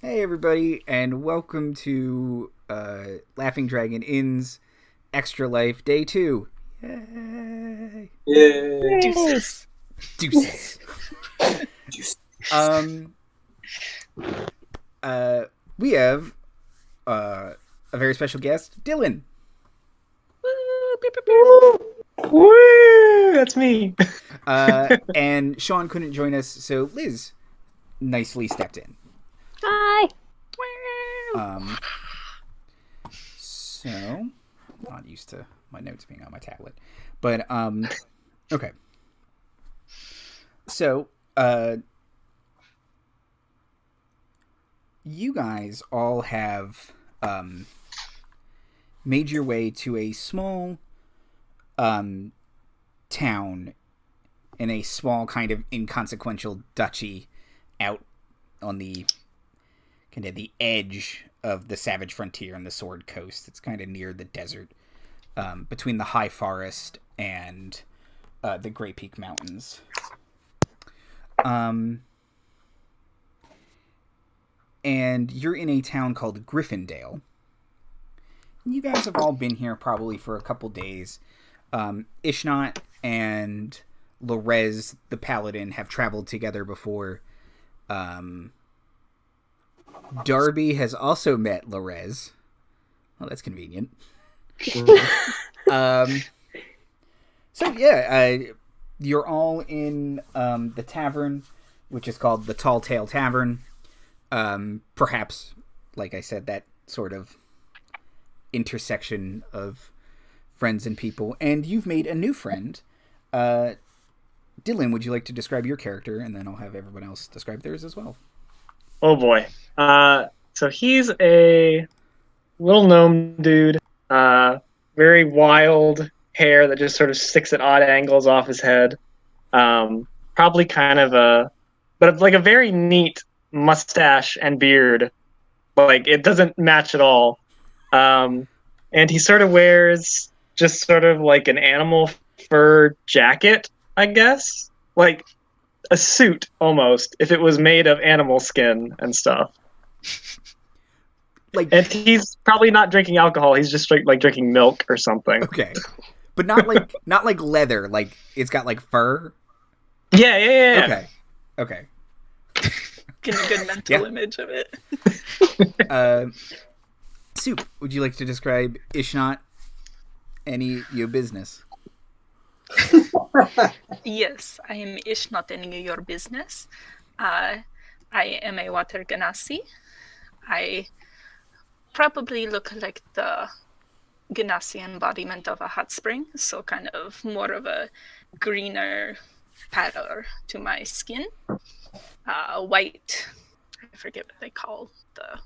Hey everybody, and welcome to Laughing Dragon Inn's Extra Life Day 2. Yay! Yay! Deuces. Deuces. Juice. We have a very special guest, Dylan. Woo! That's me. And Sean couldn't join us, so Liz nicely stepped in. Hi. So I'm not used to my notes being on my tablet, but okay. So you guys all have made your way to a small town in a small kind of inconsequential duchy out on the kind of the edge of the Savage Frontier and the Sword Coast. It's kind of near the desert, between the High Forest and the Grey Peak Mountains. And you're in a town called Gryffindale. You guys have all been here probably for a couple days. Ishnot and Lorez, the Paladin, have traveled together before. Darby has also met Lorez. Oh, that's convenient. So yeah, you're all in the tavern, which is called the Tall Tale Tavern. Perhaps, like I said, that sort of intersection of friends and people. And you've made a new friend. Dylan, would you like to describe your character, and then I'll have everyone else describe theirs as well. Oh boy. So he's a little gnome dude. Very wild hair that just sort of sticks at odd angles off his head. Probably kind of but like a very neat mustache and beard. Like it doesn't match at all. And he sort of wears just sort of like an animal fur jacket, I guess. Like a suit almost, if it was made of animal skin and stuff. And he's probably not drinking alcohol. He's just like drinking milk or something. Okay, but not like leather. Like it's got like fur. Yeah. Okay. Getting a good mental image of it. Soup, would you like to describe Ishnot? Your business? Yes, I am Ishnot any your business. I am a water ganassi. I probably look like the ganassi embodiment of a hot spring, so kind of more of a greener pallor to my skin. White, I forget what they call the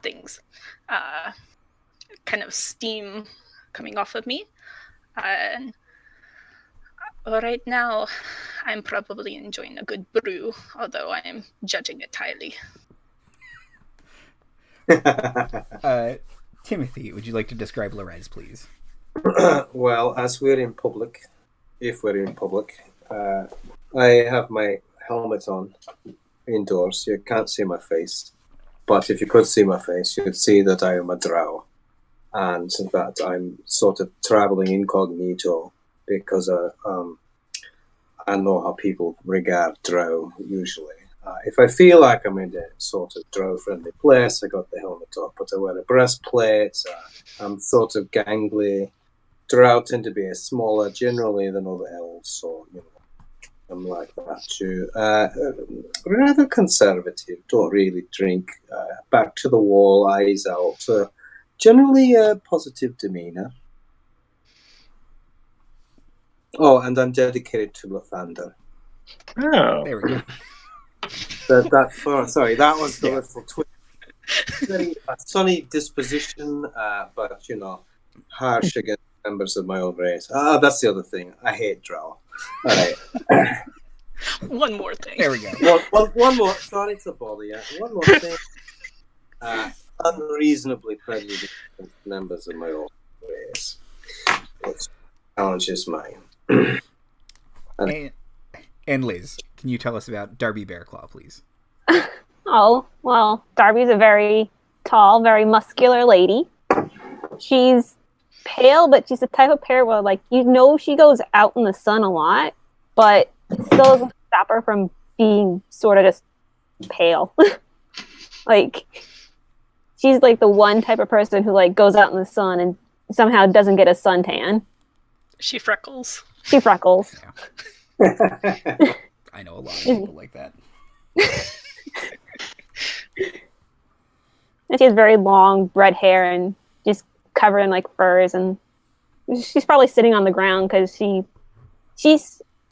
things. Kind of steam coming off of me. And right now, I'm probably enjoying a good brew, although I am judging it highly. Timothy, would you like to describe Lorez, please? Well, as we're in public, if we're in public, I have my helmet on indoors. You can't see my face. But if you could see my face, you'd see that I am a drow. And that I'm sort of traveling incognito because I know how people regard drow usually. If I feel like I'm in a sort of drow-friendly place, I got the helmet up, but I wear a breastplate. I'm sort of gangly. Drow tend to be smaller generally than other elves, so I'm like that too. Rather conservative. Don't really drink. Back to the wall, eyes out. Generally a positive demeanor. Oh, and I'm dedicated to Lathander. Oh. There we go. That was the little twist. Very sunny disposition, but harsh against members of my own race. That's the other thing. I hate drow. All right. One more thing. There we go. One more. Sorry to bother you. One more thing. Unreasonably prejudiced against members of my own race, which challenges mine. And Liz, can you tell us about Darby Bearclaw, please? Oh, well, Darby's a very tall, very muscular lady. She's pale, but she's the type of pale where, like, she goes out in the sun a lot, but it still doesn't stop her from being sort of just pale. Like, she's, like, the one type of person who, like, goes out in the sun and somehow doesn't get a suntan. She freckles. She freckles. Yeah. I know a lot of people like that. And she has very long red hair and just covered in like furs, and she's probably sitting on the ground because she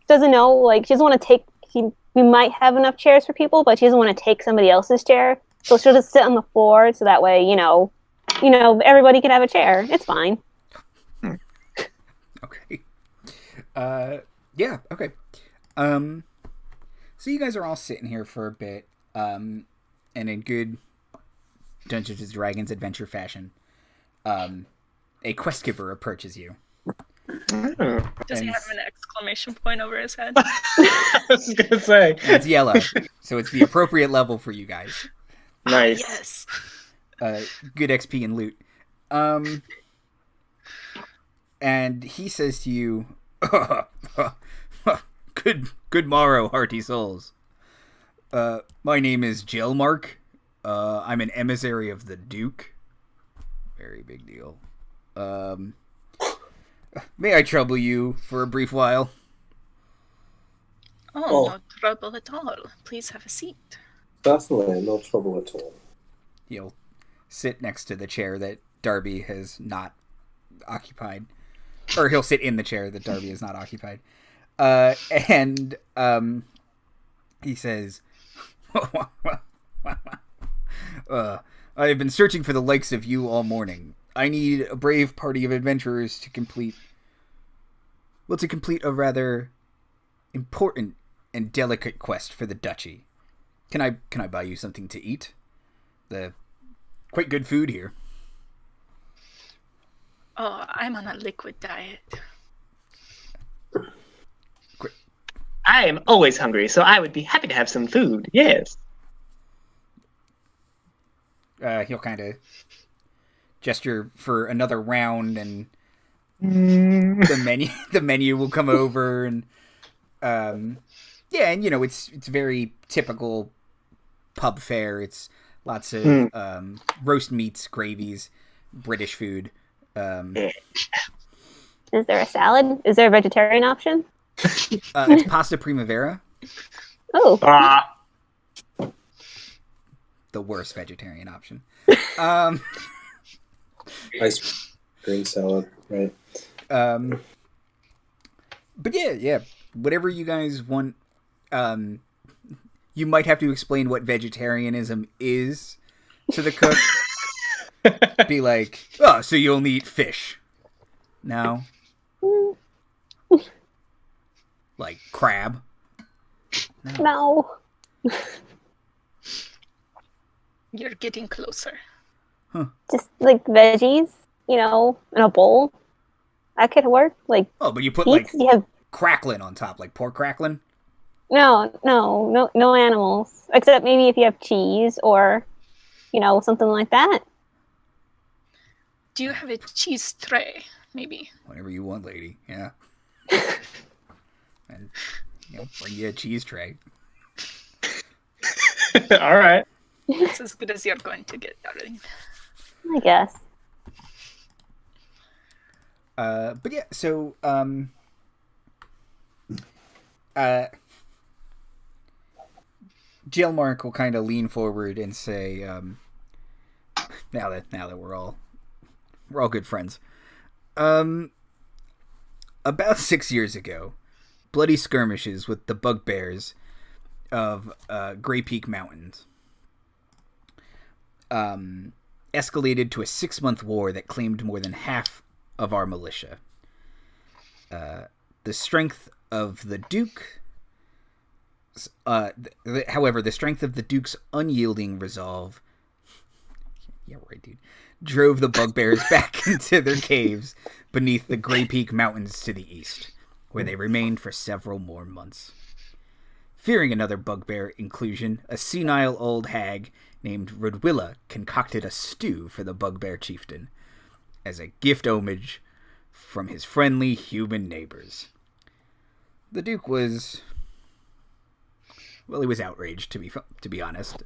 doesn't know, like, she doesn't want to take. We might have enough chairs for people, but she doesn't want to take somebody else's chair, so she'll just sit on the floor so that way everybody can have a chair. It's fine. Okay. Yeah. Okay. So you guys are all sitting here for a bit, and in good Dungeons and Dragons adventure fashion, a quest giver approaches you. Does he have an exclamation point over his head? I was gonna say. It's yellow, so it's the appropriate level for you guys. Nice. Yes. Good XP and loot. And he says to you, Good morrow, hearty souls. My name is Jelmark. I'm an emissary of the Duke. Very big deal. May I trouble you for a brief while? Oh, no trouble at all. Please have a seat. Definitely, no trouble at all. He'll sit next to the chair that Darby has not occupied. Or he'll sit in the chair that Darby has not occupied. And he says, I have been searching for the likes of you all morning. I need a brave party of adventurers to complete a rather important and delicate quest for the duchy. Can I buy you something to eat? The quite good food here. Oh, I'm on a liquid diet. I am always hungry, so I would be happy to have some food. Yes. He'll kind of gesture for another round, and the menu will come over, and and it's very typical pub fare. It's lots of roast meats, gravies, British food. Is there a salad? Is there a vegetarian option? It's pasta primavera. Oh. The worst vegetarian option. Ice green salad, right? But yeah. Whatever you guys want. You might have to explain what vegetarianism is to the cook. Be like, oh, so you only eat fish? No. Like crab? No. You're getting closer. Huh. Just like veggies, in a bowl. That could work. Like, oh, but you put meats, you have crackling on top, like pork crackling? no animals. Except maybe if you have cheese or, something like that. Do you have a cheese tray, maybe? Whatever you want, lady. Yeah. And bring you a cheese tray. All right. It's as good as you're going to get, darling. I guess. But yeah, so Jelmark will kind of lean forward and say, now that we're all good friends. About 6 years ago, bloody skirmishes with the bugbears of Grey Peak Mountains escalated to a 6-month war that claimed more than half of our militia. The strength of the Duke, however, the strength of the Duke's unyielding resolve, yeah, right, dude, drove the bugbears back into their caves beneath the Grey Peak Mountains to the east, where they remained for several more months. Fearing another bugbear inclusion, a senile old hag named Rudwilla concocted a stew for the bugbear chieftain as a gift homage from his friendly human neighbors. The Duke was... well, he was outraged, to be honest.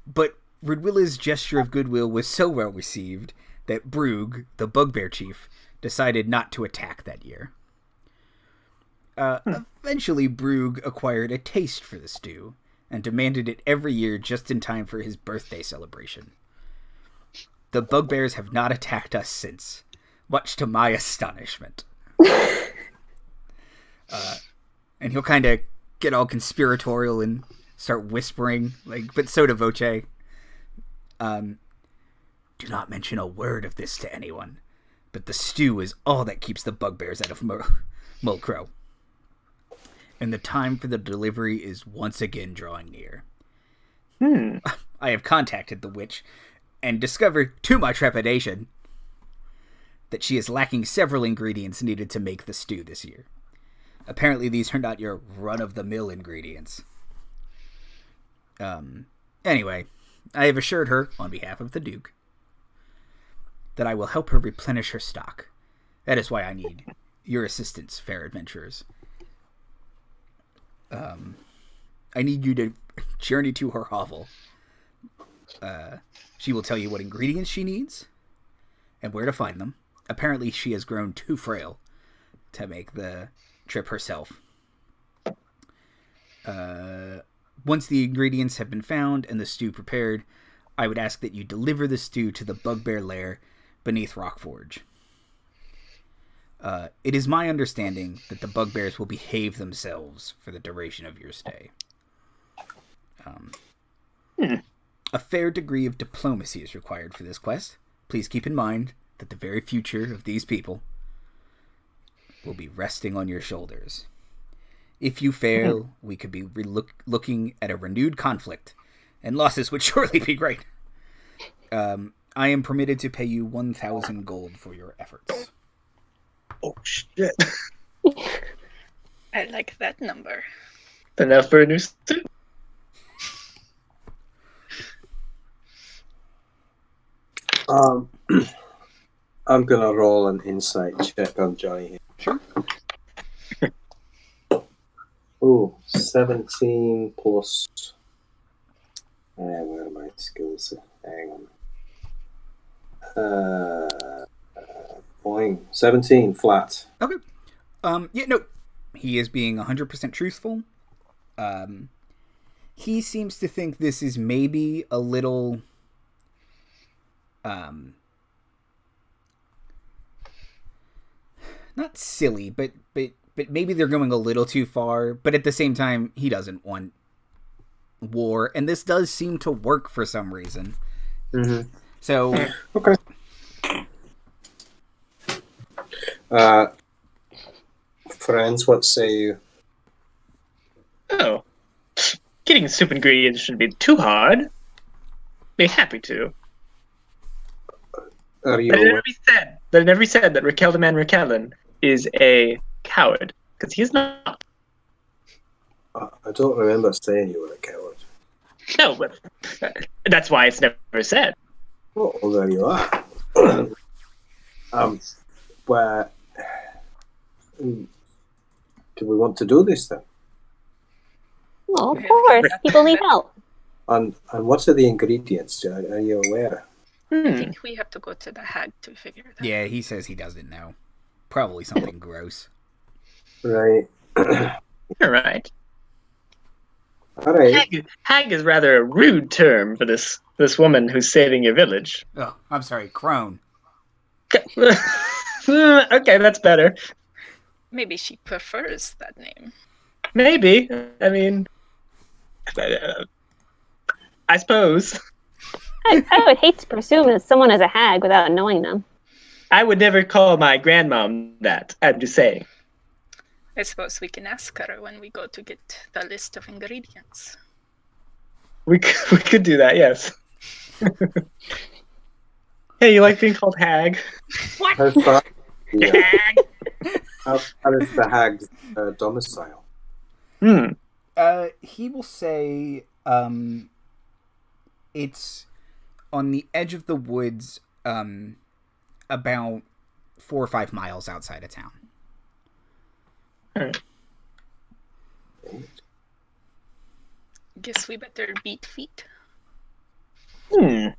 But Rudwilla's gesture of goodwill was so well received that Brug, the bugbear chief, decided not to attack that year. Eventually, Brug acquired a taste for the stew and demanded it every year just in time for his birthday celebration. The bugbears have not attacked us since, much to my astonishment. And he'll kind of get all conspiratorial and start whispering, but sotto voce. Do not mention a word of this to anyone, but the stew is all that keeps the bugbears out of Mulcrow. And the time for the delivery is once again drawing near. I have contacted the witch and discovered, to my trepidation, that she is lacking several ingredients needed to make the stew this year. Apparently these are not your run-of-the-mill ingredients. Anyway, I have assured her, on behalf of the Duke, that I will help her replenish her stock. That is why I need your assistance, fair adventurers. I need you to journey to her hovel. She will tell you what ingredients she needs and where to find them. Apparently she has grown too frail to make the trip herself. Once the ingredients have been found and the stew prepared, I would ask that you deliver the stew to the bugbear lair beneath Rockforge. It is my understanding that the bugbears will behave themselves for the duration of your stay. A fair degree of diplomacy is required for this quest. Please keep in mind that the very future of these people will be resting on your shoulders. If you fail, we could be looking at a renewed conflict, and losses would surely be great. I am permitted to pay you 1,000 gold for your efforts. Oh, shit. I like that number. Enough for a new suit. I'm gonna roll an insight check on Johnny here. Sure. Ooh, 17 plus... where are my skills? Hang on. Boing. 17 flat. Okay. Yeah, no. He is being 100% truthful. He seems to think this is maybe a little... not silly, but maybe they're going a little too far. But at the same time, he doesn't want war, and this does seem to work for some reason. Mm-hmm. So, okay. Friends, what say you? Oh, getting soup ingredients shouldn't be too hard. Be happy to. Are you? But it never be said that Rekaldaman Dylan is a coward, because he is not. I don't remember saying you were a coward. No, but that's why it's never said. Oh, well, there you are. Where do we want to do this then? Well, of course. People need help. And what are the ingredients? Are you aware? I think we have to go to the hag to figure that out. yeah, he says he doesn't know. Probably something gross. Right. You're right. All right. Hag is rather a rude term for this woman who's saving your village. Oh, I'm sorry, crone. Okay, that's better. Maybe she prefers that name. Maybe. I mean, I suppose. I would hate to presume that someone is a hag without knowing them. I would never call my grandmom that. I'm just saying. I suppose we can ask her when we go to get the list of ingredients. We could do that, yes. Hey, you like being called hag? What? How's that? Yeah. Hag! How is the hag's domicile? Hmm. He will say it's on the edge of the woods, about 4 or 5 miles outside of town. Alright. Guess we better beat feet. I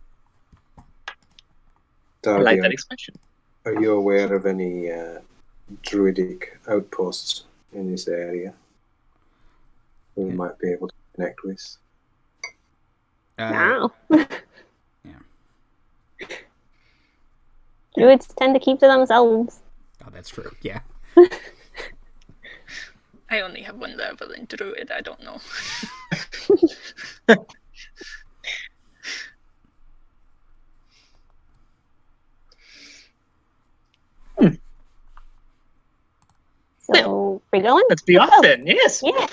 Darby, like that expression. are you aware of any druidic outposts in this area we might be able to connect with? No. Yeah. Druids tend to keep to themselves. Oh, that's true. Yeah. I only have 1 level in druid. I don't know. So, we going? Let's be off go. then. Yes. Yeah.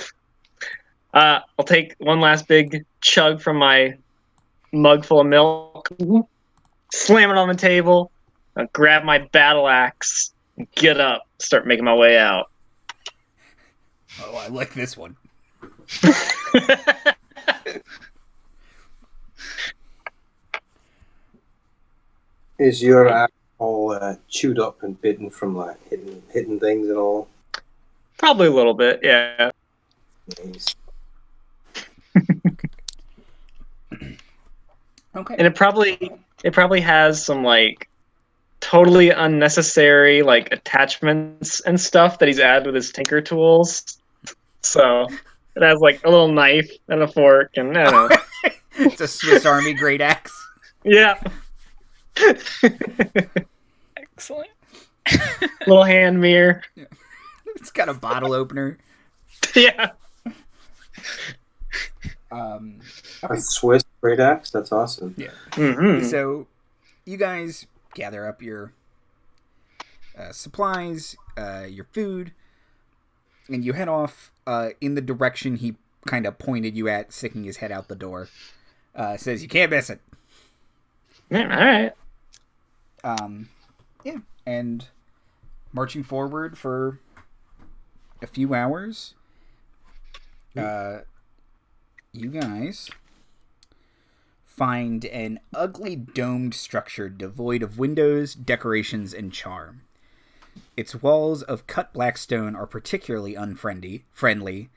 I'll take one last big chug from my mug full of milk, slam it on the table, I'll grab my battle axe, and get up, start making my way out. Oh, I like this one. Is your axe all chewed up and bitten from like hitting things and all? Probably a little bit, yeah. Nice. Okay. And it probably has some like totally unnecessary like attachments and stuff that he's added with his tinker tools. So it has like a little knife and a fork and I don't know. It's a Swiss Army great axe. Yeah. Excellent. Little hand mirror. It's got a bottle opener. Yeah. A Swiss great axe? That's awesome. Yeah. Mm-hmm. So, you guys gather up your supplies, your food, and you head off in the direction he kind of pointed you at, sticking his head out the door. Says, you can't miss it. Yeah, all right. Yeah, and marching forward for a few hours, you guys find an ugly domed structure devoid of windows, decorations, and charm. Its walls of cut black stone are particularly friendly,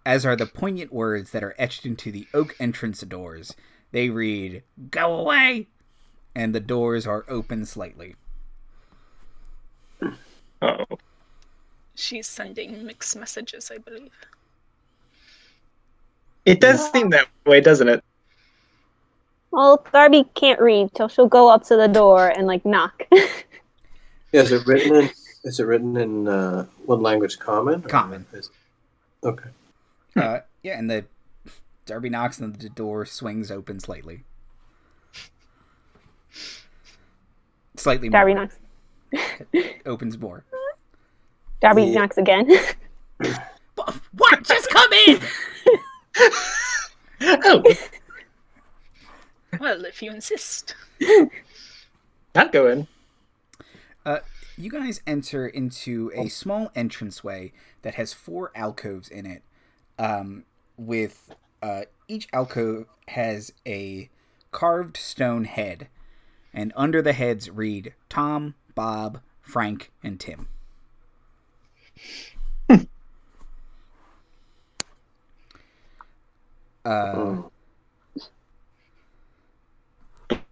as are the poignant words that are etched into the oak entrance doors. They read, "Go away!" and the doors are open slightly. Oh. She's sending mixed messages, I believe. It does seem that way, doesn't it? Well, Darby can't read, so she'll go up to the door and like knock. Yeah, is it written in what language? Common? Common. Okay. Yeah, and the Darby knocks and the door swings open slightly. Slightly more. Darby knocks. Opens more. Darby Yeah. knocks again. What? Just come in! Oh, Well, if you insist. I'll go in. You guys enter into a small entranceway that has 4 alcoves in it, with each alcove has a carved stone head, and under the heads read Tom, Bob, Frank, and Tim.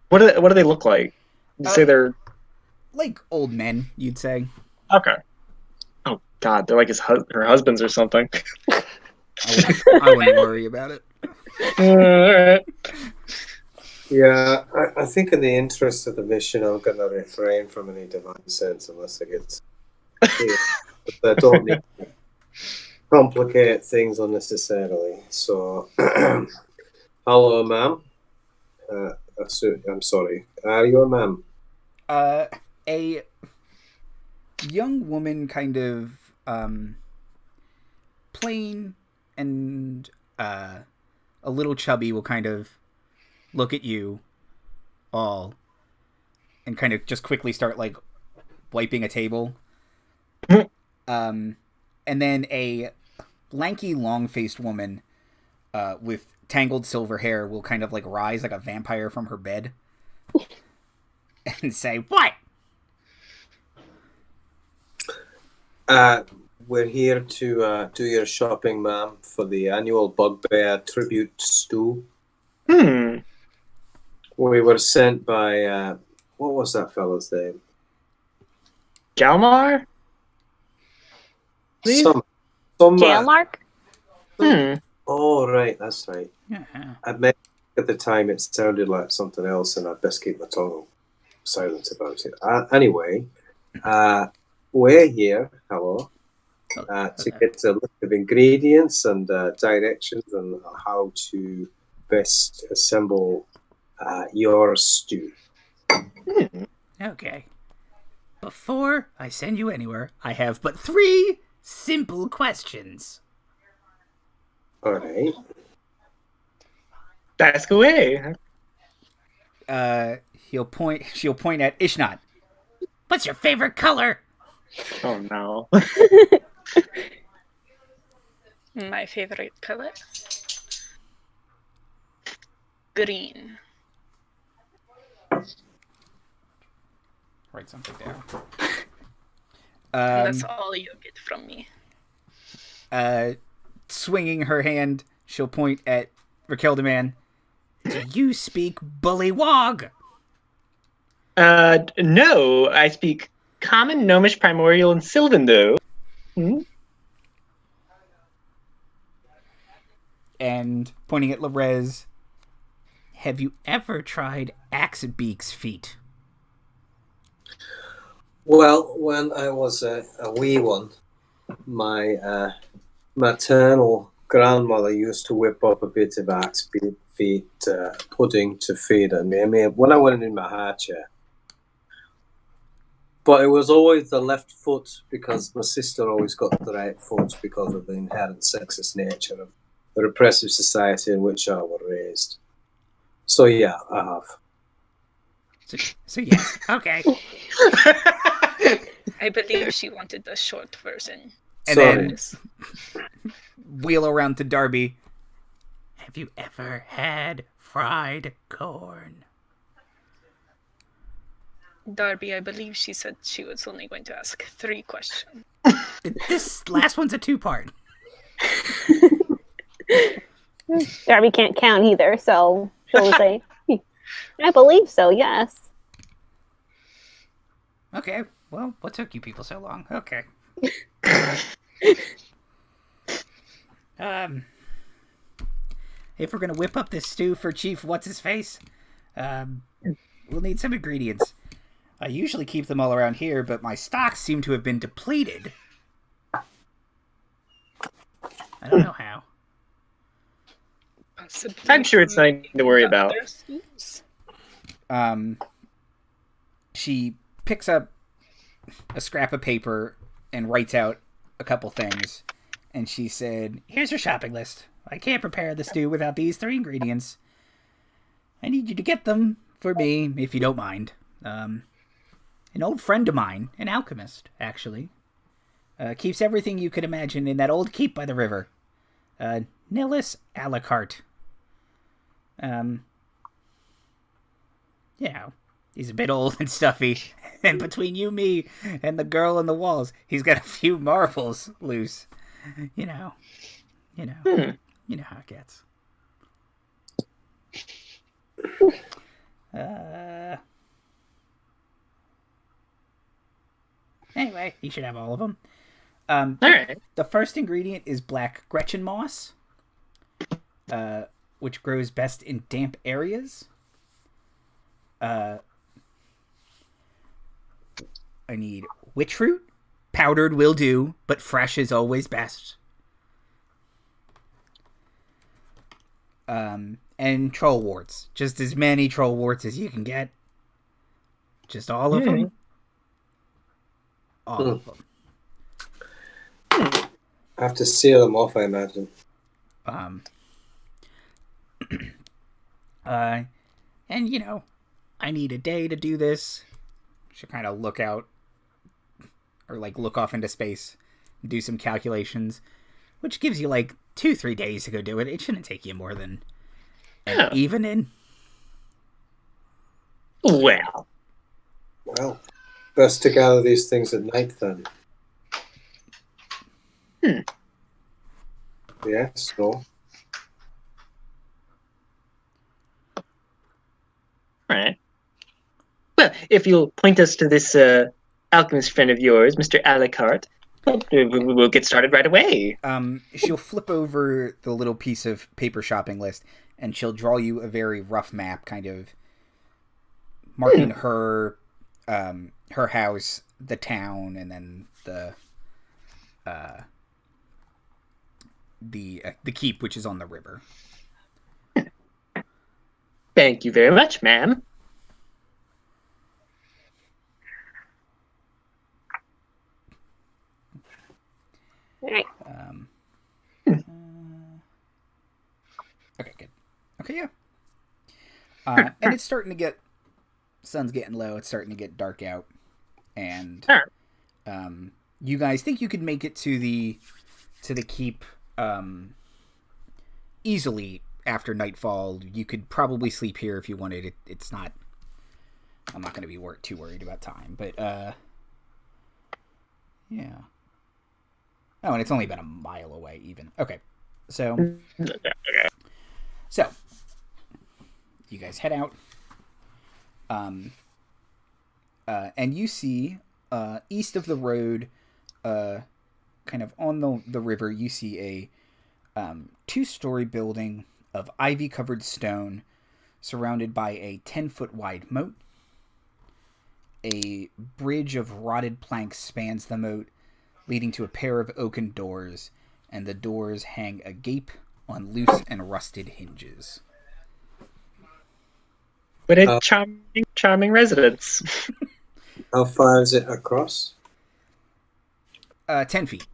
What do they look like? You say they're Like old men, you'd say. okay. Oh God, they're like her husbands or something. I wouldn't worry about it. All right. Yeah, I think in the interest of the mission, I'm going to refrain from any divine sense unless it gets... I don't need to complicate things unnecessarily. So, hello, ma'am. I'm sorry. Are you a ma'am? A young woman, kind of plain and a little chubby, will kind of look at you all and kind of just quickly start like wiping a table. And then a lanky, long-faced woman with tangled silver hair will kind of like rise like a vampire from her bed and say, "What?" We're here to do your shopping, ma'am, for the annual Bugbear Tribute Stew. We were sent by, what was that fellow's name? Galmar? Please? Some Jail mark? Oh, right, that's right. Yeah. I meant at the time it sounded like something else, and I'd best keep my tongue silent about it. Anyway, we're here, hello, to get a list of ingredients and directions on how to best assemble your stew. Okay. Before I send you anywhere, I have but 3 simple questions. All right. Ask away. She'll point at Ishnot. What's your favorite color? Oh no. My favorite color? Green. Write something down. And that's all you get from me. Swinging her hand, she'll point at Rekaldaman. Do you speak bullywog? No, I speak Common, Gnomish, Primordial, and Sylvan, though. And pointing at Lorez, have you ever tried Axebeak's feet? Well, when I was a wee one, my maternal grandmother used to whip up a bit of axe feet pudding to feed on me. I mean, when I went in my high chair. But it was always the left foot because my sister always got the right foot because of the inherent sexist nature of the repressive society in which I was raised. So yeah, I have. So yes, okay. I believe she wanted the short version. And Sorry. then wheel around to Darby. Have you ever had fried corn? Darby, I believe she said she was only going to ask 3 questions. This last one's a 2-part. Darby can't count either, so she'll say, I believe so, yes. Okay, well, what took you people so long? Okay. If we're gonna whip up this stew for Chief What's-His-Face, we'll need some ingredients. I usually keep them all around here, but my stocks seem to have been depleted. I don't know how. Possibly I'm sure it's nothing to worry from about. other schools. She picks up a scrap of paper and writes out a couple things. And she said, here's your shopping list. I can't prepare the stew without these 3 ingredients. I need you to get them for me, if you don't mind. An old friend of mine, an alchemist, actually, keeps everything you could imagine in that old keep by the river. Nihilus a la carte. Yeah, he's a bit old and stuffy, and between you, me, and the girl on the walls, he's got a few marbles loose. You know how it gets. Anyway, you should have all of them. All right. The first ingredient is black Gretchen moss, which grows best in damp areas. I need witch root. Powdered will do, but fresh is always best. And troll warts. Just as many troll warts as you can get. Just all of them. All of them. I have to seal them off, I imagine. And you know, I need a day to do this. Should kind of look out, or like look off into space, do some calculations. which gives you like 2-3 days to go do it. It shouldn't take you more than an evening. Well, best to gather these things at night then. Yes, no. Right. Well, if you'll point us to this alchemist friend of yours, Mr. Alucard, we'll get started right away. She'll flip over the little piece of paper shopping list, and she'll draw you a very rough map, kind of marking her house, the town, and then the keep, which is on the river. Thank you very much, ma'am. All right. Okay, good. Okay, yeah. And it's starting to get, sun's getting low. It's starting to get dark out, and you guys think you could make it to the keep easily after nightfall. You could probably sleep here if you wanted. It's not. I'm not going to be too worried about time, but yeah. Oh, and it's only about a mile away, even. Okay, so you guys head out, and you see east of the road, kind of on the river, you see a 2-story building of ivy-covered stone, surrounded by a 10-foot wide moat. A bridge of rotted planks spans the moat, leading to a pair of oaken doors, and the doors hang agape on loose and rusted hinges. What a charming residence. How far is it across? 10 feet.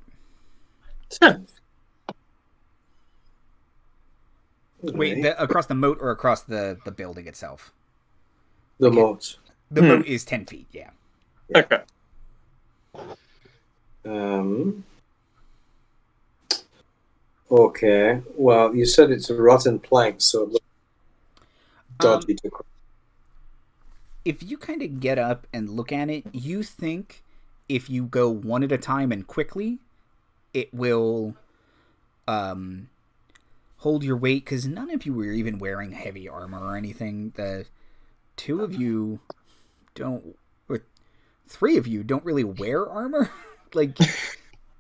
Wait, across the moat or across the building itself? The moat. The moat is 10 feet, yeah. Okay. Okay. Well, you said it's a rotten plank, so it looks dodgy to cross. If you kind of get up and look at it, you think if you go one at a time and quickly, it will hold your weight, because none of you were even wearing heavy armor or anything. The 2 of you don't, or 3 of you don't really wear armor. Like,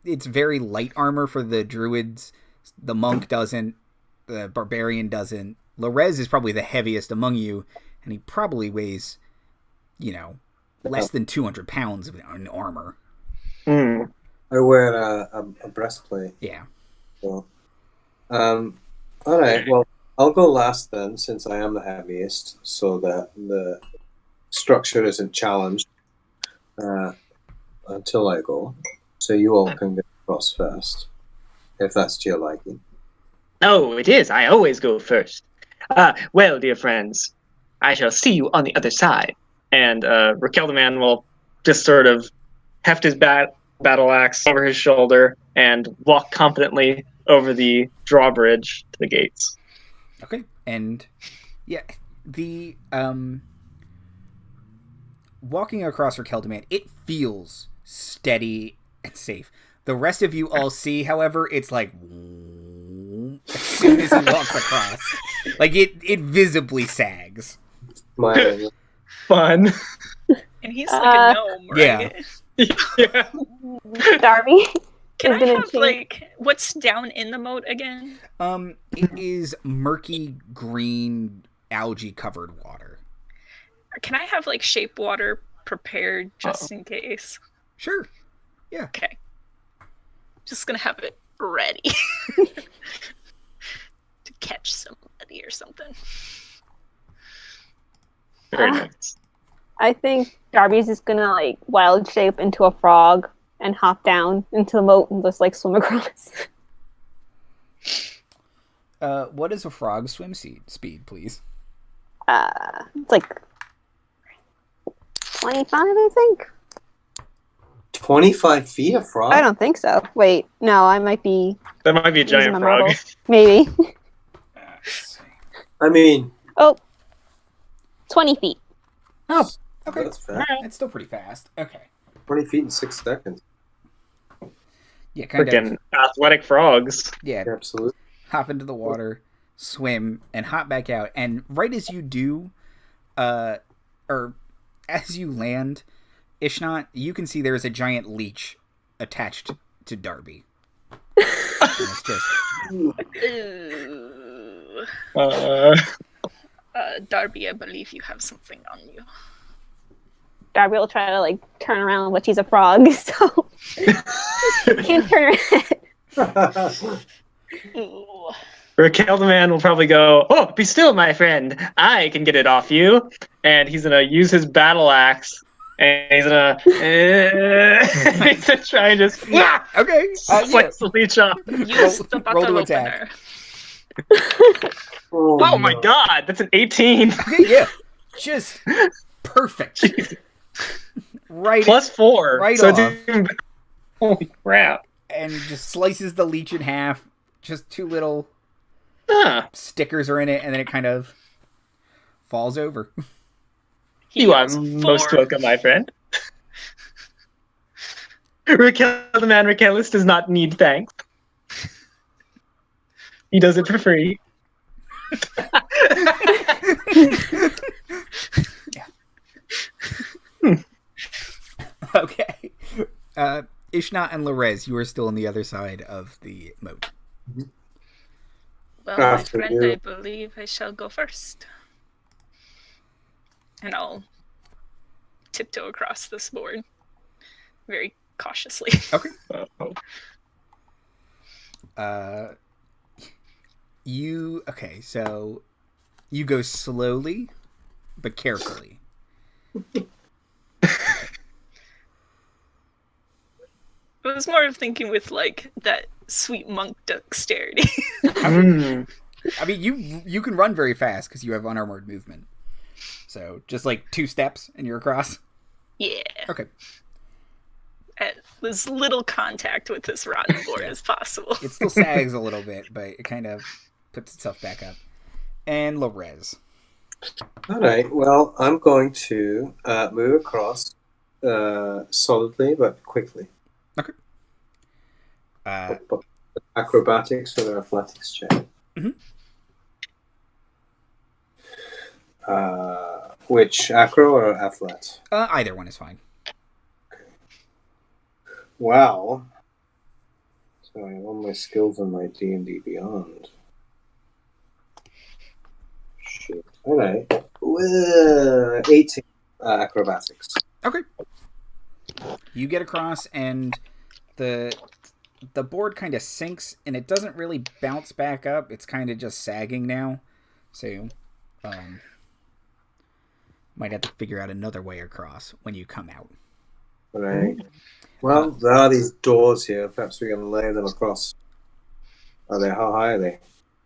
it's very light armor for the druids. The monk doesn't. The barbarian doesn't. Lorez is probably the heaviest among you, and he probably weighs, less than 200 pounds in armor. I wear a breastplate. Yeah. So, all right. Well, I'll go last then, since I am the heaviest, so that the structure isn't challenged until I go. So you all can get across first, if that's to your liking. Oh, it is. I always go first. Well, dear friends, I shall see you on the other side. And Rekaldaman will just sort of heft his battle axe over his shoulder and walk confidently over the drawbridge to the gates. Okay, and yeah, the walking across Rekaldaman, it feels steady and safe. The rest of you all see, however, it's like as soon as he walks across, like it visibly sags. Smiling. Fun. And he's like a gnome, right? Yeah. Darby. Can is I gonna have, change- what's down in the moat again? It is murky green algae covered water. Can I have, shape water prepared just in case? Sure. Yeah. Okay. Just gonna have it ready. To catch somebody or something. Very nice. I think Darby's just gonna wild shape into a frog and hop down into the moat and just swim across. What is a frog swim speed, please? It's 25, I think. 25 feet of frog? I don't think so. Wait, no, I might be That might be a using giant my frog. marbles. Maybe. I mean, Oh, 20 feet. Oh, okay. that's fast. That's still pretty fast. Okay. 20 feet in 6 seconds. Yeah, kind Freaking of. athletic frogs. Yeah, Absolutely. hop into the water, swim, and hop back out. And right as you do, or as you land, Ishnot, you can see there's a giant leech attached to Darby. And it's just Ooh. Uh, Darby, I believe you have something on you. Darby will try to like turn around, but she's a frog, so can't turn her head. Ooh. Rekaldaman will probably go, "Oh, be still, my friend. I can get it off you." And he's gonna use his battle axe, and he's gonna try and just okay. slice the leech off. Use the roll to bottle attack. opener. Oh my god, that's an 18. Okay, yeah, just perfect. Right, +4. right so off. it's even... Holy crap. and just slices the leech in half. Just 2 little Ah, stickers are in it, and then it kind of falls over. you are Heals most 4. welcome, my friend. Rekaldaman Rekalist does not need thanks. He does it for free. Okay. Ishnot and Lorez, you are still on the other side of the moat. Well, my After friend, you. I believe I shall go first. And I'll tiptoe across this board very cautiously. Okay. Oh. Okay, so you go slowly, but carefully. I was more of thinking with like that sweet monk dexterity. Mm. I mean, you can run very fast because you have unarmored movement. So just like 2 steps and you're across. Yeah. Okay. As little contact with this rotten board as possible. It still sags a little bit, but it kind of puts itself back up. And Lorez. All right. Well, I'm going to move across solidly but quickly. Okay. Acrobatics or athletics check. Mhm. Which acro or athlet? Either one is fine. Wow. So I have all my skills on my D&D Beyond. Shit. All right. 18 acrobatics. Okay. You get across, and the board kind of sinks, and it doesn't really bounce back up. It's kind of just sagging now. So, might have to figure out another way across when you come out. All right. Well, there are these doors here. Perhaps we can lay them across. Are they? How high are they?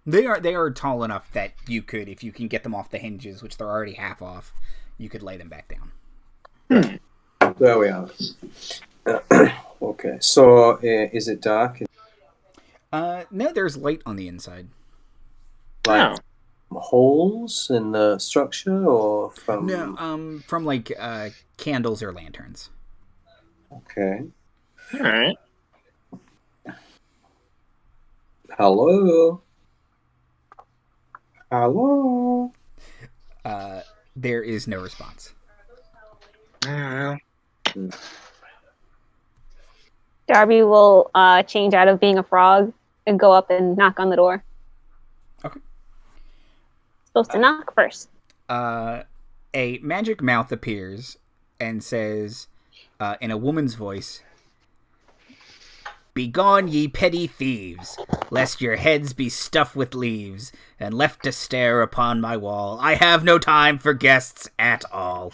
They are tall enough that you could, if you can get them off the hinges, which they're already half off, you could lay them back down. There we are. Okay. So, is it dark? No, there's light on the inside. Like Oh. holes in the structure, or from? No, from like candles or lanterns. Okay. All right. Hello. Hello. There is no response. Darby will change out of being a frog and go up and knock on the door. Okay. Supposed to knock first. A magic mouth appears and says, in a woman's voice, "Begone, ye petty thieves, lest your heads be stuffed with leaves, and left to stare upon my wall. I have no time for guests at all."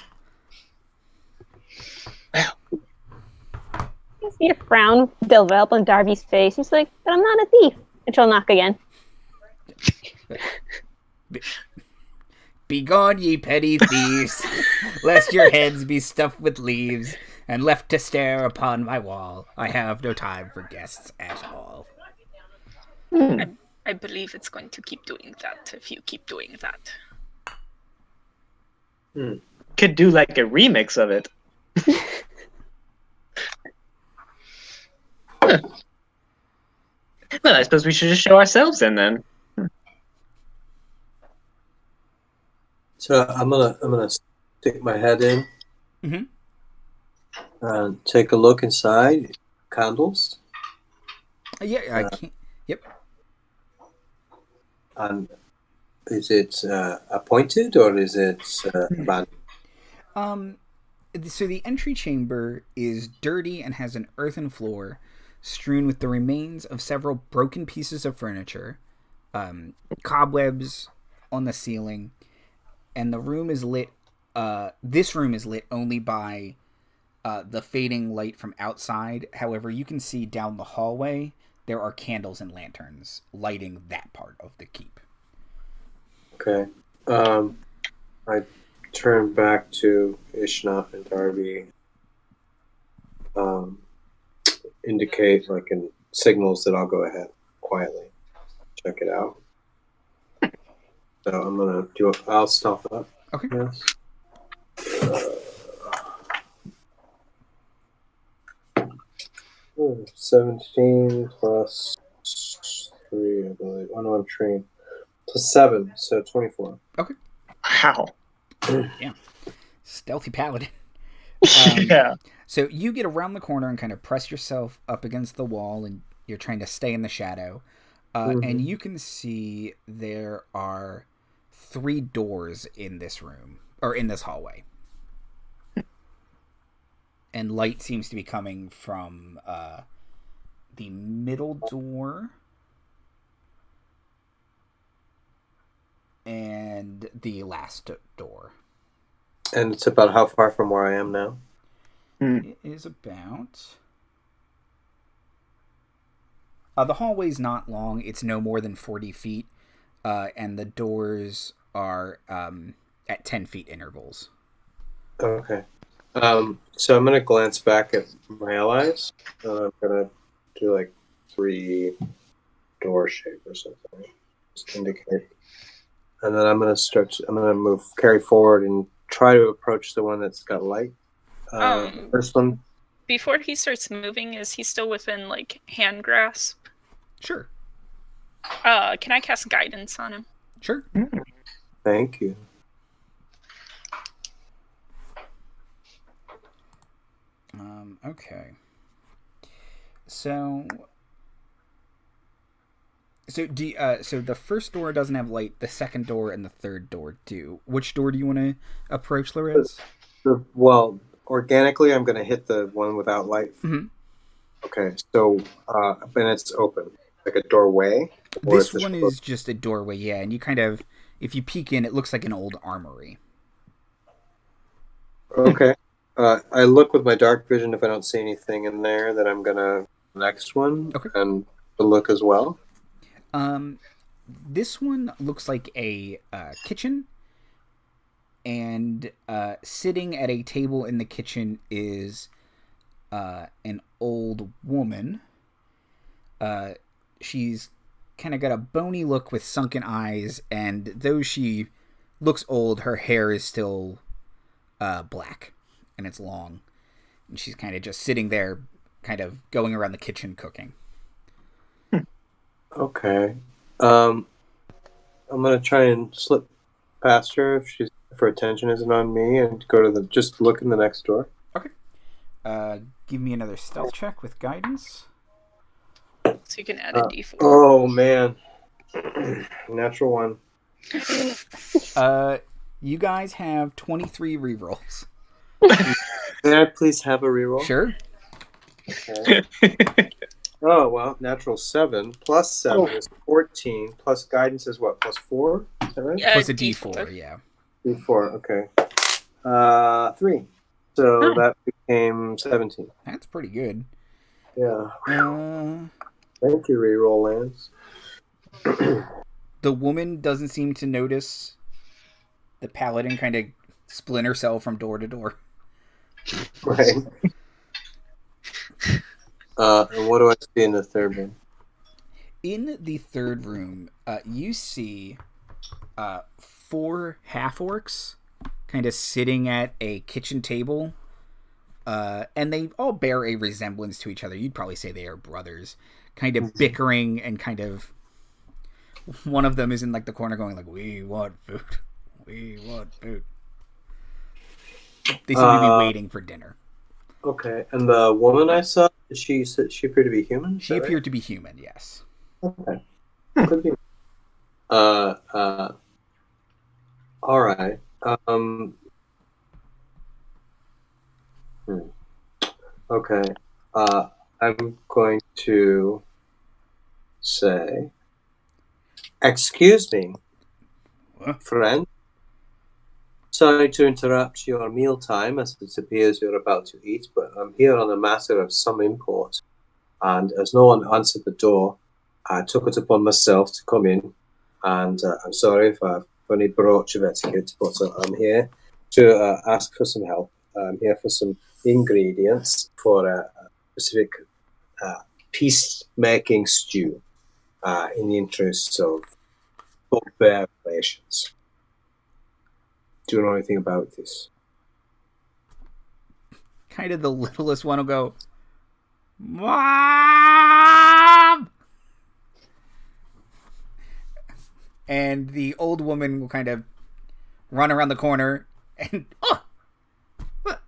You see a frown develop on Darby's face. He's like, "But I'm not a thief." And she'll knock again. "Begone, ye petty thieves, lest your heads be stuffed with leaves, and left to stare upon my wall. I have no time for guests at all. I believe it's going to keep doing that if you keep doing that. Could do like a remix of it. Huh. Well, I suppose we should just show ourselves in then. So I'm gonna stick my head in and take a look inside. Candles. Yeah, I can't. Yep. And is it appointed or is it abandoned? So the entry chamber is dirty and has an earthen floor strewn with the remains of several broken pieces of furniture, cobwebs on the ceiling, and the room is lit. This room is lit only by the fading light from outside. However, you can see down the hallway there are candles and lanterns lighting that part of the keep. Okay. I turn back to Ishnot and Darby. Indicate like in signals that I'll go ahead quietly. Check it out. So I'm gonna do it. I'll stop up. Okay. Yes. 17 plus 3, I believe. Oh no, I'm trained. Plus 7, so 24. Okay. Wow. Yeah. Stealthy paladin. Yeah. So you get around the corner and kind of press yourself up against the wall, and you're trying to stay in the shadow. And you can see there are 3 doors in this room, or in this hallway. And light seems to be coming from the middle door and the last door. And it's about how far from where I am now? It is about... the hallway's not long. It's no more than 40 feet. And the doors are at 10 feet intervals. Okay. So I'm going to glance back at my allies. I'm going to do like 3 door shape or something. Just indicate. And then I'm going to carry forward and try to approach the one that's got light. First one. Before he starts moving, is he still within like hand grasp? Sure. Can I cast guidance on him? Sure. Thank you. Okay. So the first door doesn't have light. The second door and the third door do. Which door do you want to approach, Lorez? Well, organically, I'm going to hit the one without light. Mm-hmm. Okay, so and it's open, like a doorway. This one is just a doorway, yeah. And you kind of, if you peek in, it looks like an old armory. Okay. I look with my dark vision. If I don't see anything in there, then I'm gonna next one and look as well. This one looks like a kitchen, and sitting at a table in the kitchen is an old woman. She's kind of got a bony look with sunken eyes, and though she looks old, her hair is still black. And it's long. And she's kind of just sitting there, kind of going around the kitchen cooking. Okay. I'm going to try and slip past her if her attention isn't on me and go to just look in the next door. Okay. Give me another stealth check with guidance. So you can add a d4. Oh, man. Natural 1. You guys have 23 rerolls. May I please have a reroll? Sure. Okay. Oh, well, natural 7 plus 7 is 14 plus guidance is what? Plus 4? Is that right? Plus a d4, yeah. D4, okay. 3. So that became 17. That's pretty good. Yeah. Thank you, reroll, Lance. The woman doesn't seem to notice the paladin kind of splinter cell from door to door. Right. And what do I see in the third room? In the third room, you see 4 half-orcs kind of sitting at a kitchen table. And they all bear a resemblance to each other. You'd probably say they are brothers. Kind of bickering and kind of... One of them is in like the corner going like, "We want food. We want food." They seem to be waiting for dinner. Okay, and the woman I saw, she appeared to be human? She appeared to be human, yes. Okay. Could be. All right. Okay. I'm going to say, excuse me, What? friend. Sorry to interrupt your mealtime as it appears you're about to eat, but I'm here on a matter of some import. And as no one answered the door, I took it upon myself to come in. And I'm sorry if I've any broach of etiquette, but I'm here to ask for some help. I'm here for some ingredients for a specific peacemaking stew in the interests of bugbear relations. Do you know anything about this? Kind of the littlest one will go, "Mom!" And the old woman will kind of run around the corner and, "Oh! What?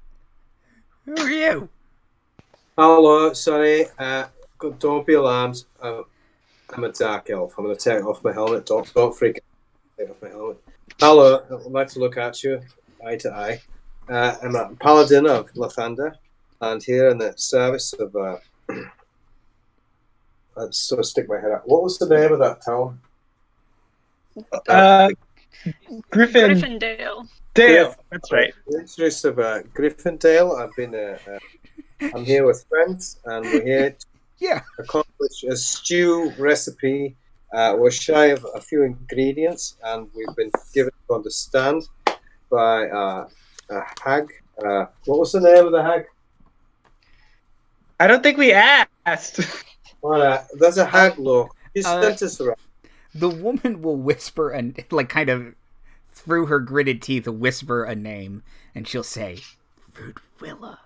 Who are you?" Hello, sorry. Don't be alarmed. I'm a dark elf. I'm going to take off my helmet. Don't freak out. Take off my helmet. Hello, I'd like to look at you eye to eye. I'm a paladin of Lathander, and here in the service of. Let's sort of stick my head out. What was the name of that town? Gryffindale. That's right. In the interest of Gryffindale, I've been. I'm here with friends, and we're here to accomplish a stew recipe. We're shy of a few ingredients, and we've been given to understand by a hag. What was the name of the hag? I don't think we asked. Well, there's a hag law. She sent us around. The woman will whisper and like kind of through her gritted teeth whisper a name, and she'll say, "Rudwilla."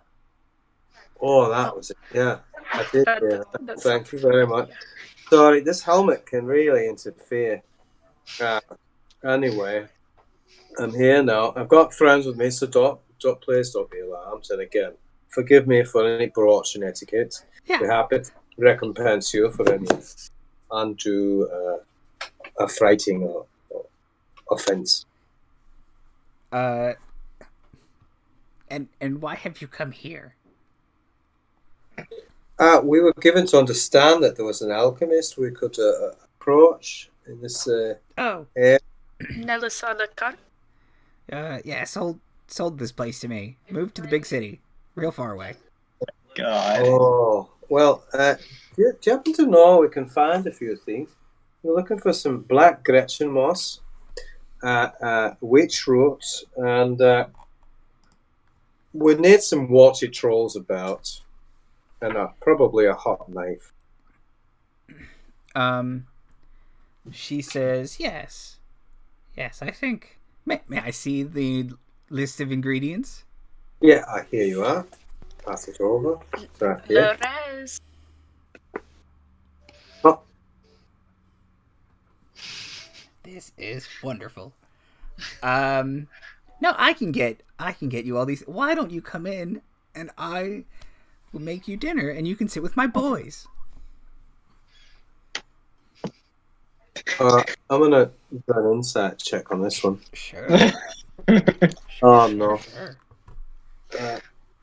Oh, that was it. Yeah, I did. Thank you very much. Sorry, this helmet can really interfere. Anyway, I'm here now. I've got friends with me, so please don't be alarmed. And again, forgive me for any broach and etiquette. Yeah. We're happy to recompense you for any undue affrighting or offence. And why have you come here? We were given to understand that there was an alchemist we could approach in this area. Nelisala. Yeah, sold this place to me. Moved to the big city, real far away. God. Oh, well, do you happen to know we can find a few things? We're looking for some black Gretchen moss, witch roots, and we need some watchy trolls about, and probably a hot knife. She says, yes, I think. May I see the list of ingredients? Yeah, here you are. Pass it over. Right here. Lores. Oh. This is wonderful. No, I can get you all these. Why don't you come in and I will make you dinner and you can sit with my boys. I'm gonna do an insight check on this one. Sure. Oh no. Sure.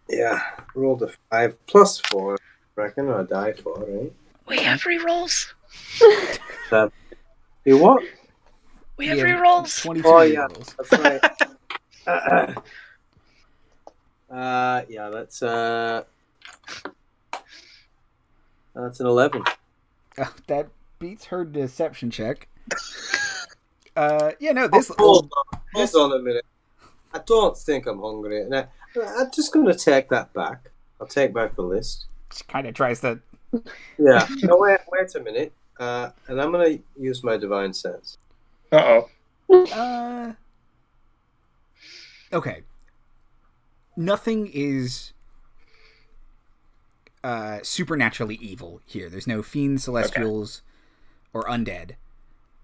Yeah, rolled a 5 plus 4. I reckon I die for, right? We have rerolls. You what? We have rerolls. 22 Oh yeah, rolls. that's right. Yeah, that's an 11. That beats her deception check. Yeah, no, this. Hold on a minute. I don't think I'm hungry, and I'm just going to take that back. I'll take back the list. She kind of tries to. Yeah. No, wait a minute. And I'm going to use my divine sense. Uh-oh. Okay. Nothing is supernaturally evil here. There's no fiends, celestials, or undead.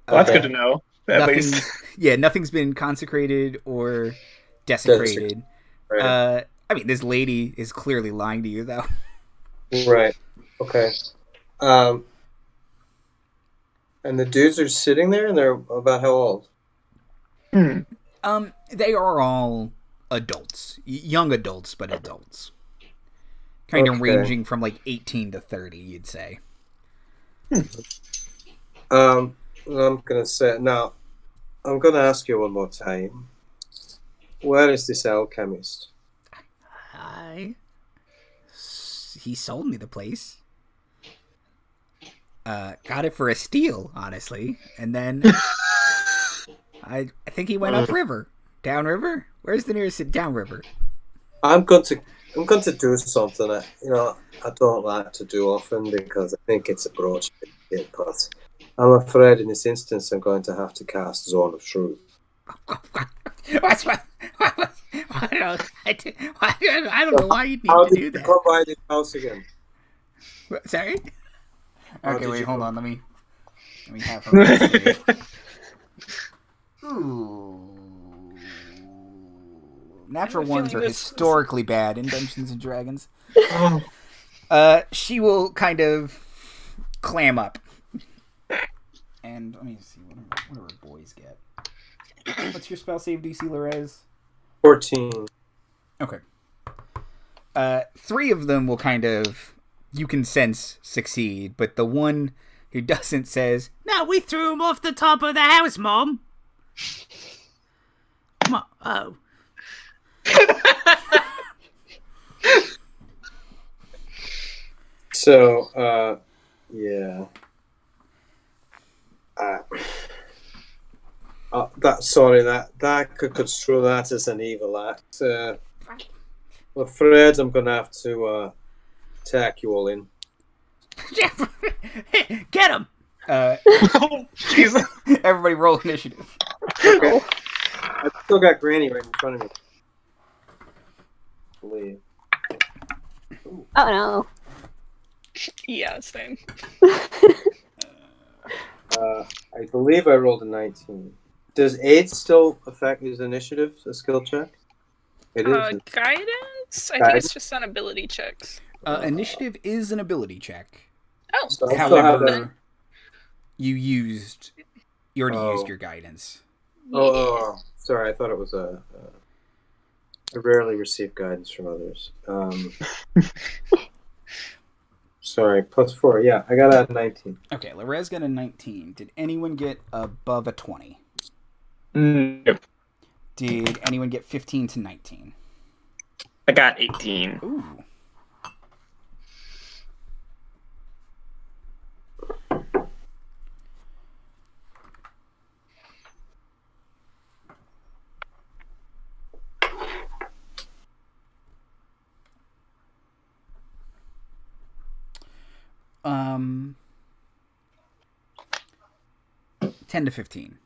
Well, that's good to know, at Nothing's, least. Yeah, nothing's been consecrated or desecrated. Right. I mean, this lady is clearly lying to you, though. Right. Okay. And the dudes are sitting there, and they're about how old? They are all adults. Young adults, but adults. Kind of ranging from like 18 to 30, you'd say. I'm going to ask you one more time. Where is this alchemist? He sold me the place. Got it for a steal, honestly. And then I think he went upriver. Downriver? Where's the nearest downriver? I'm going to do something that, I don't like to do often because I think it's a broad shit, but I'm afraid in this instance I'm going to have to cast Zone of Truth. I don't know why you'd need to do that. Come by this house again. Sorry? Okay, wait, hold on. Let me have her. Ooh. Natural ones are historically bad in Dungeons and Dragons. She will kind of clam up. And let me see, what do her boys get? What's your spell save DC, Lorez? 14. Okay. 3 of them will kind of, you can sense, succeed, but the one who doesn't says, "No, we threw him off the top of the house, Mom." Oh. So, yeah. That could construe that as an evil act. I'm afraid I'm going to have to tack you all in. Get him! Everybody roll initiative. Okay. I've still got Granny right in front of me. I believe. Oh no. Yeah, same. I believe I rolled a 19. Does aid still affect his initiative, a skill check? It is. Guidance? I think it's just on ability checks. Initiative is an ability check. Oh, So however, you already used your guidance. Oh, sorry. I thought it was I rarely receive guidance from others. Sorry, +4. Yeah, I got a 19. Okay, Lorez got a 19. Did anyone get above a 20? Nope. Did anyone get 15 to 19? I got 18. Ooh. Um, 10 to 15.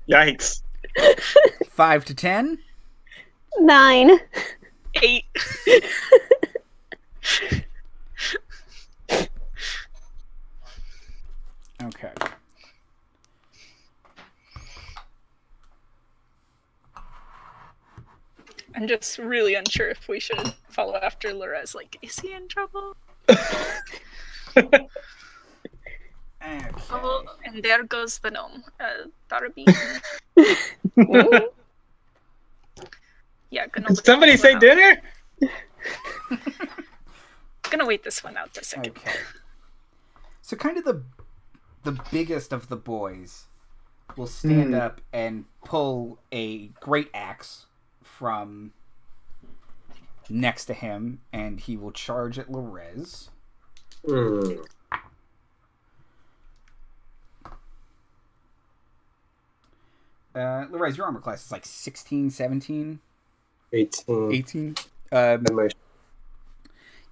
Yikes. 5 to 10. 9. 8. Okay. I'm just really unsure if we should follow after Lorez. Like, is he in trouble? Okay. Oh, and there goes the gnome. Darby. Yeah, gonna. Did somebody say dinner? Gonna wait this one out a second. Okay. So kind of the biggest of the boys will stand up and pull a great axe from next to him, and he will charge at Lorez. Lorez, your armor class is like 16, 17? 18. 18?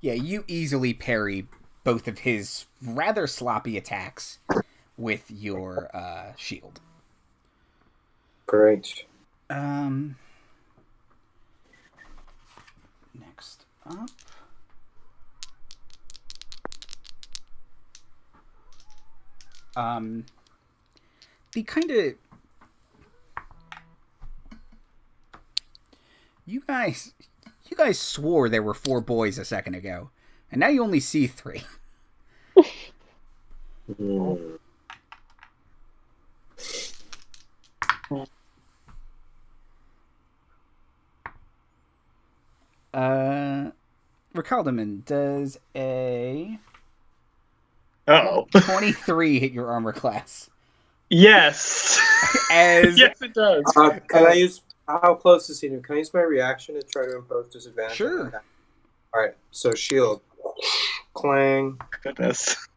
Yeah, you easily parry both of his rather sloppy attacks with your shield. Great. Next up. The kind of... You guys swore there were 4 boys a second ago, and now you only see 3. Rekaldaman, does a 23 hit your armor class? Yes. As yes, it does. Can I use... How close is he? Can I use my reaction to try to impose disadvantage? Sure. All right. So shield, clang. Goodness.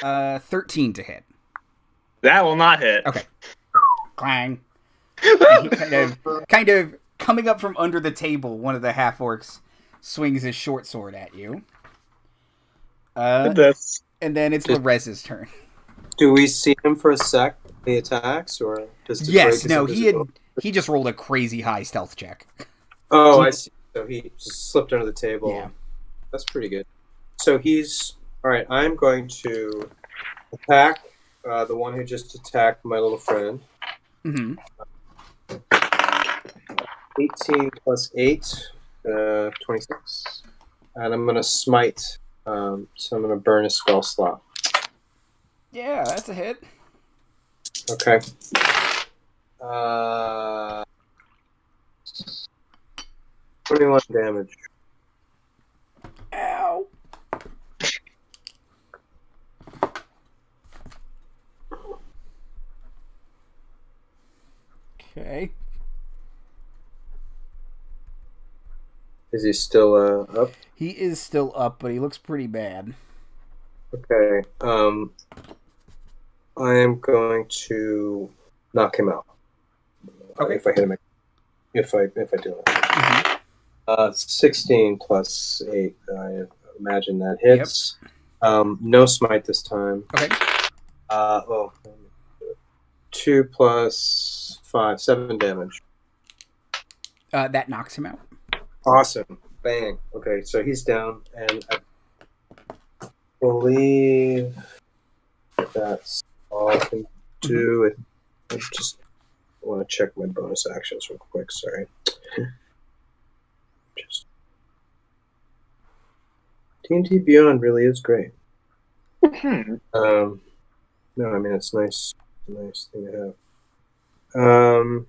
13 to hit. That will not hit. Okay. Clang. And he kind of coming up from under the table, one of the half orcs swings his short sword at you. Goodness. And then it's Lorez's turn. Do we see him for a sec? He attacks, or does Detroit Yes, no, he just rolled a crazy high stealth check. Oh, I see. So he just slipped under the table. Yeah. That's pretty good. So he's... All right, I'm going to attack the one who just attacked my little friend. Mm-hmm. 18 plus 8, 26. And I'm going to smite. So I'm going to burn a spell slot. Yeah, that's a hit. Okay. 21 damage. Ow. Okay. Is he still up? He is still up, but he looks pretty bad. Okay. I am going to knock him out. Okay. If I hit him, if I do it. Mm-hmm. 16 plus 8. I imagine that hits. Yep. No smite this time. Okay. 2 plus 5, 7 damage. That knocks him out. Awesome. Bang. Okay, so he's down, and I believe that's all I can do. I just want to check my bonus actions real quick. Sorry. Just D&D Beyond really is great. No, I mean it's nice. It's a nice thing to have.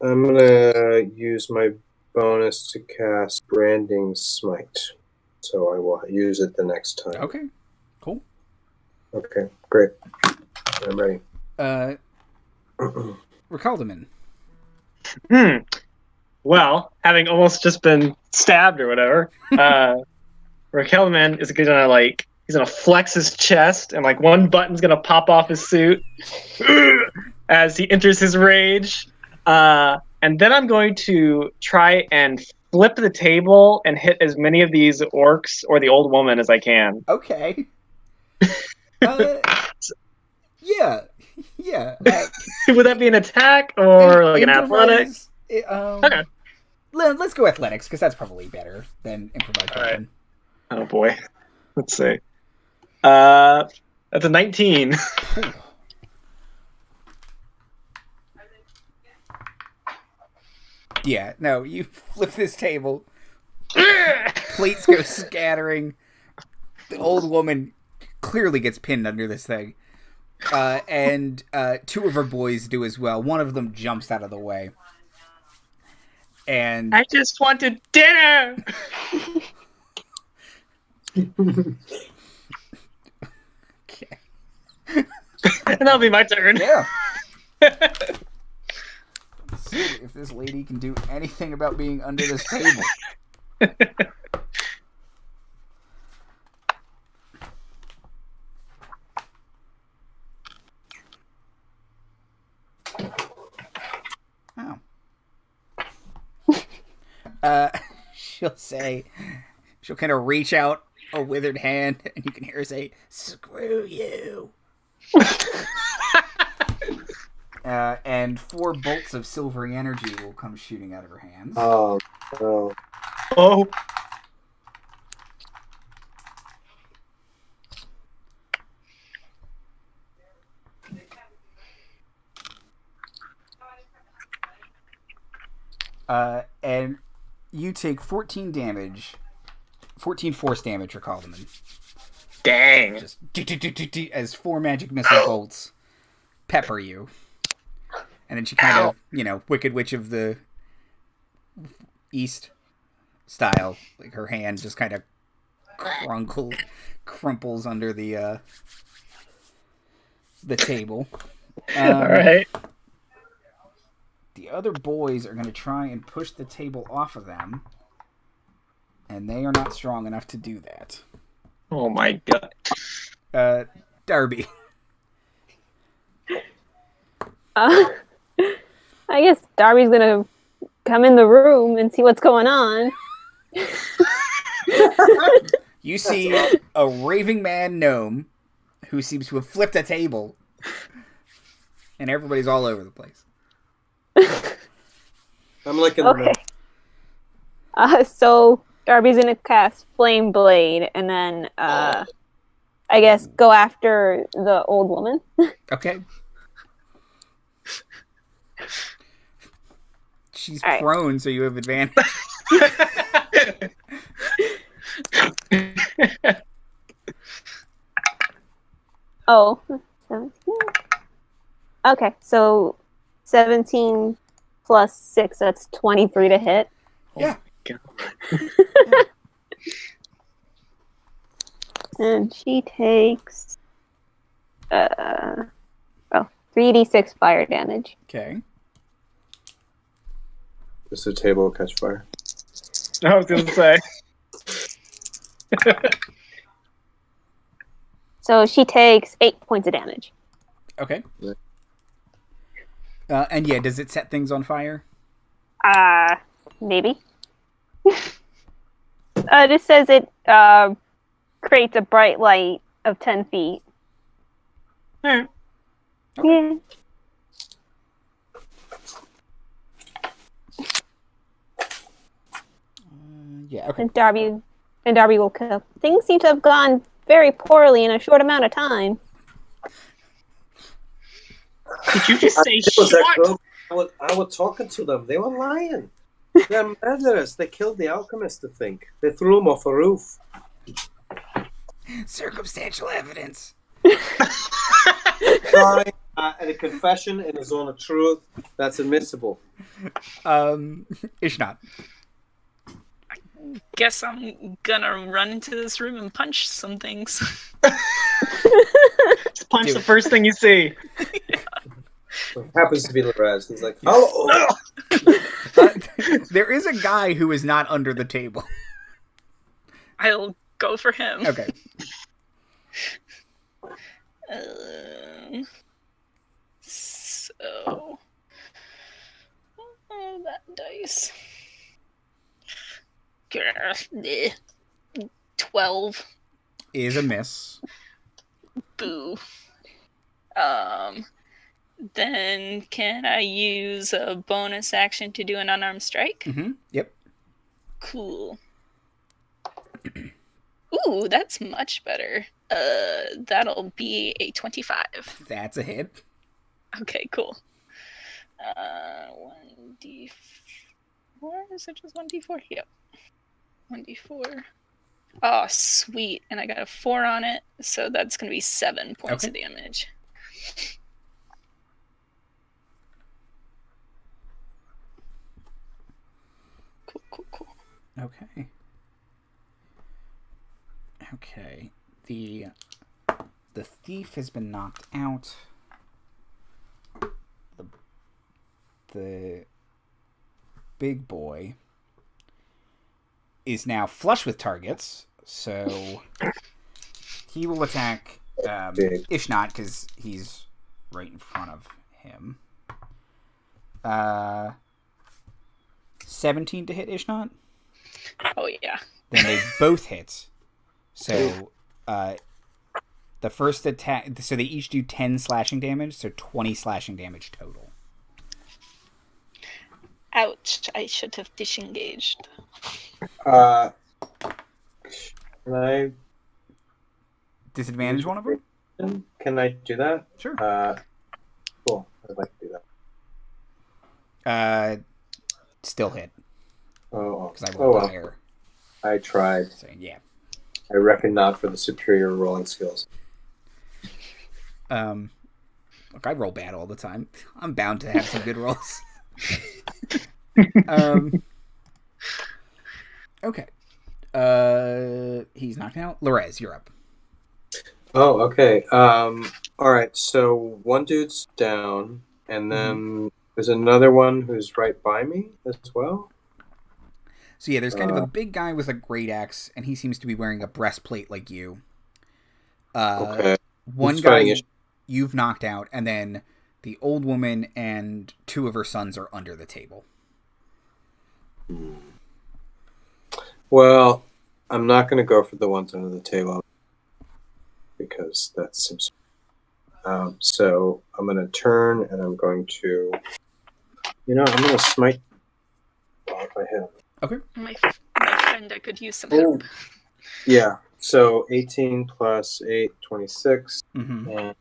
I'm gonna use my bonus to cast Branding Smite, so I will use it the next time. Okay, cool. Okay, great. I'm ready. Rekaldaman. Well, having almost just been stabbed or whatever, Rekaldaman is gonna he's gonna flex his chest and one button's gonna pop off his suit as he enters his rage. And then I'm going to try and flip the table and hit as many of these orcs or the old woman as I can. Okay. Yeah. Would that be an attack or an athletics? Okay. Let's go athletics, because that's probably better than improvise. All right. Oh boy. Let's see. That's a 19. Yeah, no, you flip this table. Plates go scattering. The old woman clearly gets pinned under this thing. And 2 of her boys do as well. One of them jumps out of the way. And I just wanted dinner! Okay. And that'll be my turn. Yeah. See if this lady can do anything about being under this table. She'll kind of reach out a withered hand, and you can hear her say, "Screw you." And 4 bolts of silvery energy will come shooting out of her hands. Oh, no. Oh. And you take 14 damage. 14 force damage, Rekaldaman. Dang. Just as 4 magic missile bolts pepper you. And then she kind of, Wicked Witch of the East style. Like her hand just kind of crumples under the table. All right. The other boys are going to try and push the table off of them. And they are not strong enough to do that. Oh my god. Darby. I guess Darby's gonna come in the room and see what's going on. You see a raving mad gnome who seems to have flipped a table. And everybody's all over the place. I'm looking. Okay. So Darby's gonna cast Flame Blade and then I guess go after the old woman. Okay. She's All right. prone, so you have advantage. Oh, 17. Okay, so 17 plus 6, that's 23 to hit. Yeah. And she takes 3d6 fire damage. Okay. Does the table catch fire? I was going to say. So she takes 8 points of damage. Okay. And yeah, does it set things on fire? Maybe. This says it creates a bright light of 10 feet. Alright. Yeah. Yeah, okay. And Darby will kill. Things seem to have gone very poorly in a short amount of time. Did you just say It was that short? girl. I was talking to them. They were lying. They're murderers. They killed the alchemist, I think. They threw him off a roof. Circumstantial evidence. Sorry. And a confession in a zone of truth. That's admissible. Ishnot. Guess I'm gonna run into this room and punch some things. Just punch the first thing you see. Happens to be Larez. He's like, oh! There is a guy who is not under the table. I'll go for him. Okay. So that dice. 12. Is a miss. Boo. Then can I use a bonus action to do an unarmed strike? Mm-hmm. Yep. Cool. Ooh, that's much better. That'll be a 25. That's a hit. Okay, cool. 1d4. Is it just 1d4? Yep. 1d4. Oh, sweet. And I got a 4 on it, so that's going to be 7 points of damage. Cool. Okay. Okay. The thief has been knocked out. The big boy is now flush with targets, so he will attack Ishnot because he's right in front of him. 17 to hit Ishnot. Oh yeah. Then they both hit. So, the first attack. So they each do 10 slashing damage. So 20 slashing damage total. Ouch! I should have disengaged. Can I Disadvantage one of them? Can I do that? Sure. Cool. I'd like to do that. Still hit. Oh, Because I rolled higher. I tried. So, yeah. I reckon not for the superior rolling skills. Look, I roll bad all the time. I'm bound to have some good rolls. Okay. He's knocked out. Lorez, you're up. Oh, okay. All right. So one dude's down, and then there's another one who's right by me as well. So yeah, there's kind of a big guy with a great axe, and he seems to be wearing a breastplate like you. Okay. One Who's guy fighting you've knocked out, and then the old woman and two of her sons are under the table. Well, I'm not going to go for the ones under the table because that seems. So I'm going to turn and I'm going to. I'm going to smite. Well, if I hit him. Okay. My friend, I could use some help. Yeah. So 18 plus 8, 26. Mm-hmm. And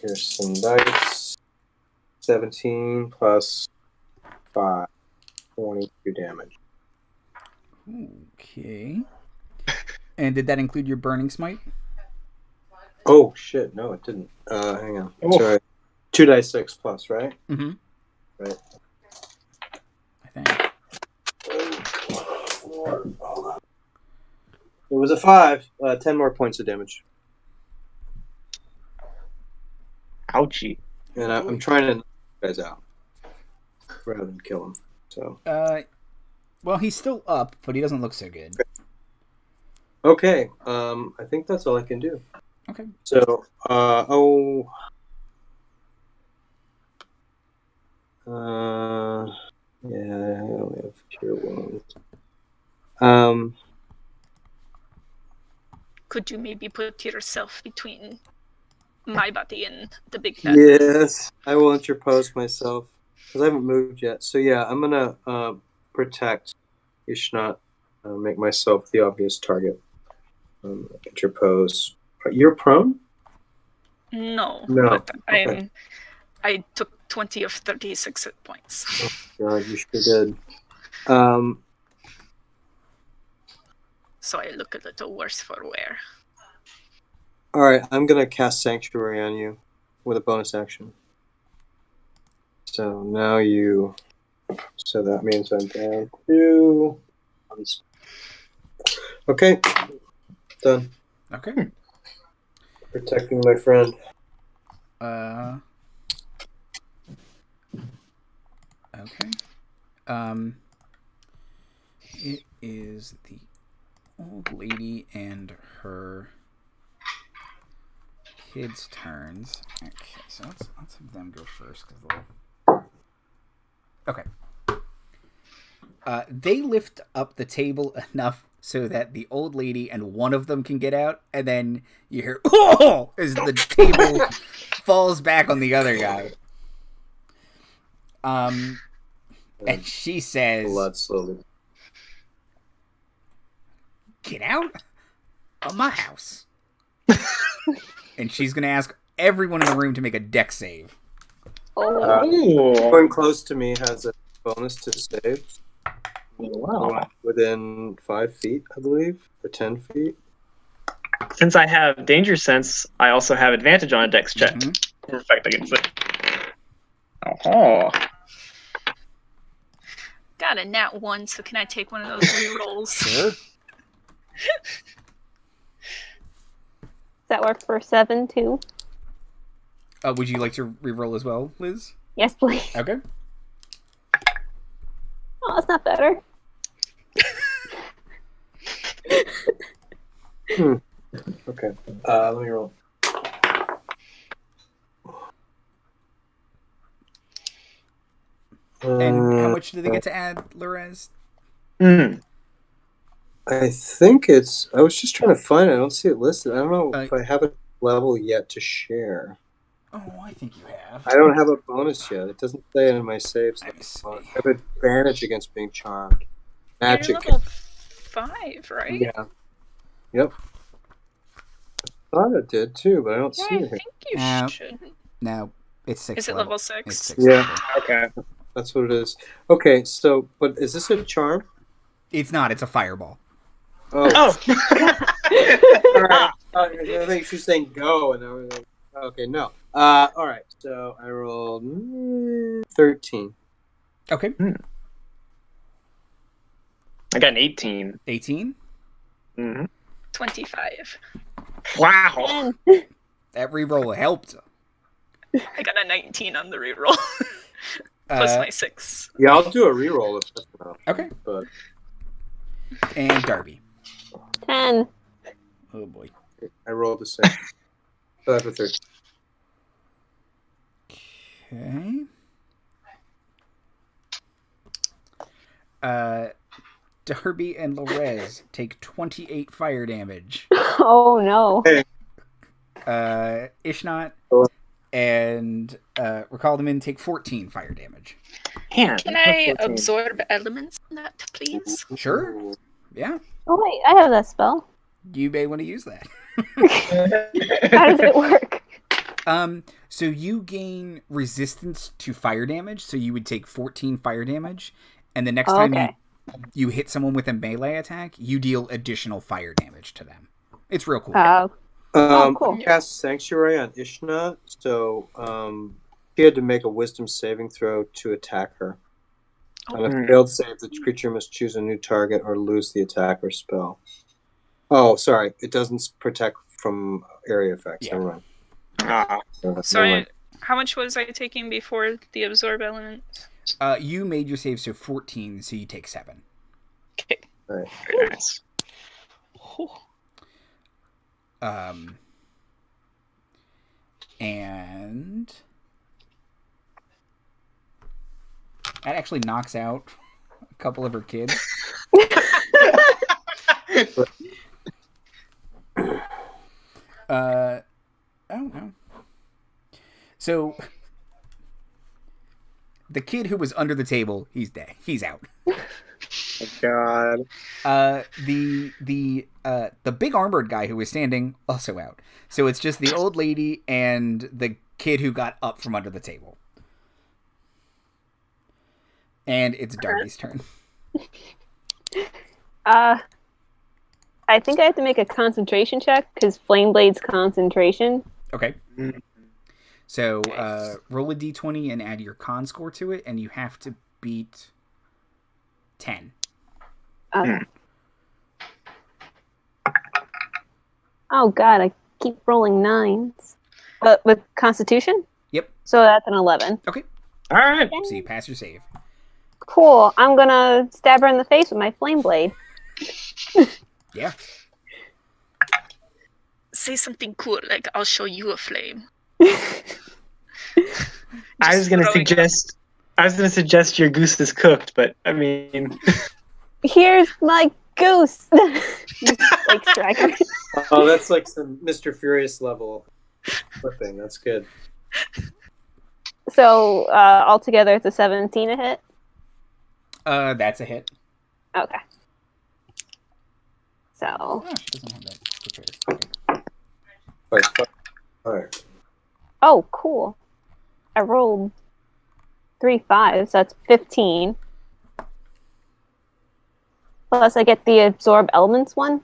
here's some dice. 17 plus 5, 22 damage. Okay. And did that include your burning smite? Oh, shit. No, it didn't. Hang on. Oh. Sorry. 2 dice 6 plus, right? Mm-hmm. Right. I think. It was a 5. 10 more points of damage. Ouchie. And I'm trying to knock you guys out rather than kill him. So. Well, he's still up, but he doesn't look so good. Okay. I think that's all I can do. Okay. So, yeah, I only have cure wounds. Could you maybe put yourself between my body and the big bad? Yes, I will interpose myself because I haven't moved yet. So yeah, I'm gonna protect Ishnot, make myself the obvious target. Interpose. You're prone? No. No. But Okay. I took 20 of 36 hit points. Oh, God, you sure did. So I look a little worse for wear. All right, I'm gonna cast Sanctuary on you with a bonus action. So now you. So that means I'm down 2. Okay, done. Okay. Protecting my friend. Okay. It is the old lady and her kids' turns. Okay, so let's have them go first because okay. They lift up the table enough so that the old lady and one of them can get out, and then you hear "oh!" as the table falls back on the other guy. And she says, Blood slowly. "Get out of my house." And she's gonna ask everyone in the room to make a dex save. Anyone close to me has a bonus to save. Wow. Within 5 feet, I believe, or 10 feet. Since I have danger sense, I also have advantage on a dex check. Mhm. In fact, I can say. Oh. Got a nat 1, so can I take one of those rerolls? Sure. Does that work for 7 too? Would you like to reroll as well, Liz? Yes, please. Okay. Oh, that's not better. Okay. Let me roll. And how much do they get to add, Lorez? I think it's. I was just trying to find it. I don't see it listed. I don't know if I have a level yet to share. Oh, I think you have. I don't have a bonus yet. It doesn't say it in my saves. I have advantage against being charmed. Magic. You're level 5, right? Yeah. Yep. I thought it did too, but I don't see I it here. think you should. No, it's 6. Is it level 6? It's 6. Yeah. Okay. That's what it is. Okay, so, but is this a charm? It's not. It's a fireball. Oh. All right. I think she's saying go, and I was like, okay, no. All right. So I rolled 13. Okay. I got an 18. 18. 25. Wow. That reroll helped. I got a 19 on the reroll. Plus my 6. Yeah, I'll do a reroll if that's enough. Okay. But And Darby. 10. Oh boy. I rolled the same. So that's a 13. Okay. Darby and Lorez take 28 fire damage. Oh no. Ishnot and Rekaldaman take 14 fire damage. Man, Can I absorb elements in that, please? Sure. Yeah. Oh wait, I have that spell. You may want to use that. How does it work? So you gain resistance to fire damage, so you would take 14 fire damage, and the next time you hit someone with a melee attack, you deal additional fire damage to them. It's real cool. Cool. Cast Sanctuary on Ishnot, so she had to make a Wisdom saving throw to attack her. On a failed save, the creature must choose a new target or lose the attack or spell. Oh, sorry. It doesn't protect from area effects. Yeah. Never mind. So how much was I taking before the absorb element? You made your save so 14, so you take 7. Okay. Right. Very nice. And that actually knocks out a couple of her kids. I don't know. So the kid who was under the table, he's dead. He's out. Oh, God. The big armored guy who was standing, also out. So it's just the old lady and the kid who got up from under the table. And it's Darby's turn. I think I have to make a concentration check because Flame Blade's concentration. Okay. So roll a d20 and add your con score to it, and you have to beat 10. Okay. Oh god, I keep rolling 9s. But with Constitution? Yep. So that's an 11. Okay. All right. So you pass your save. Cool. I'm gonna stab her in the face with my Flame Blade. Yeah. Say something cool, like I'll show you a flame. I was gonna suggest your goose is cooked, but I mean, Here's my goose. Like Striker. Oh, that's like some Mr. Furious level flipping. That's good. So altogether, it's a 17 a hit. That's a hit. Okay. So. Oh, she doesn't have that prepared. Okay. All right. Oh, cool. I rolled 3 5s, so that's 15. Plus, I get the absorb elements one.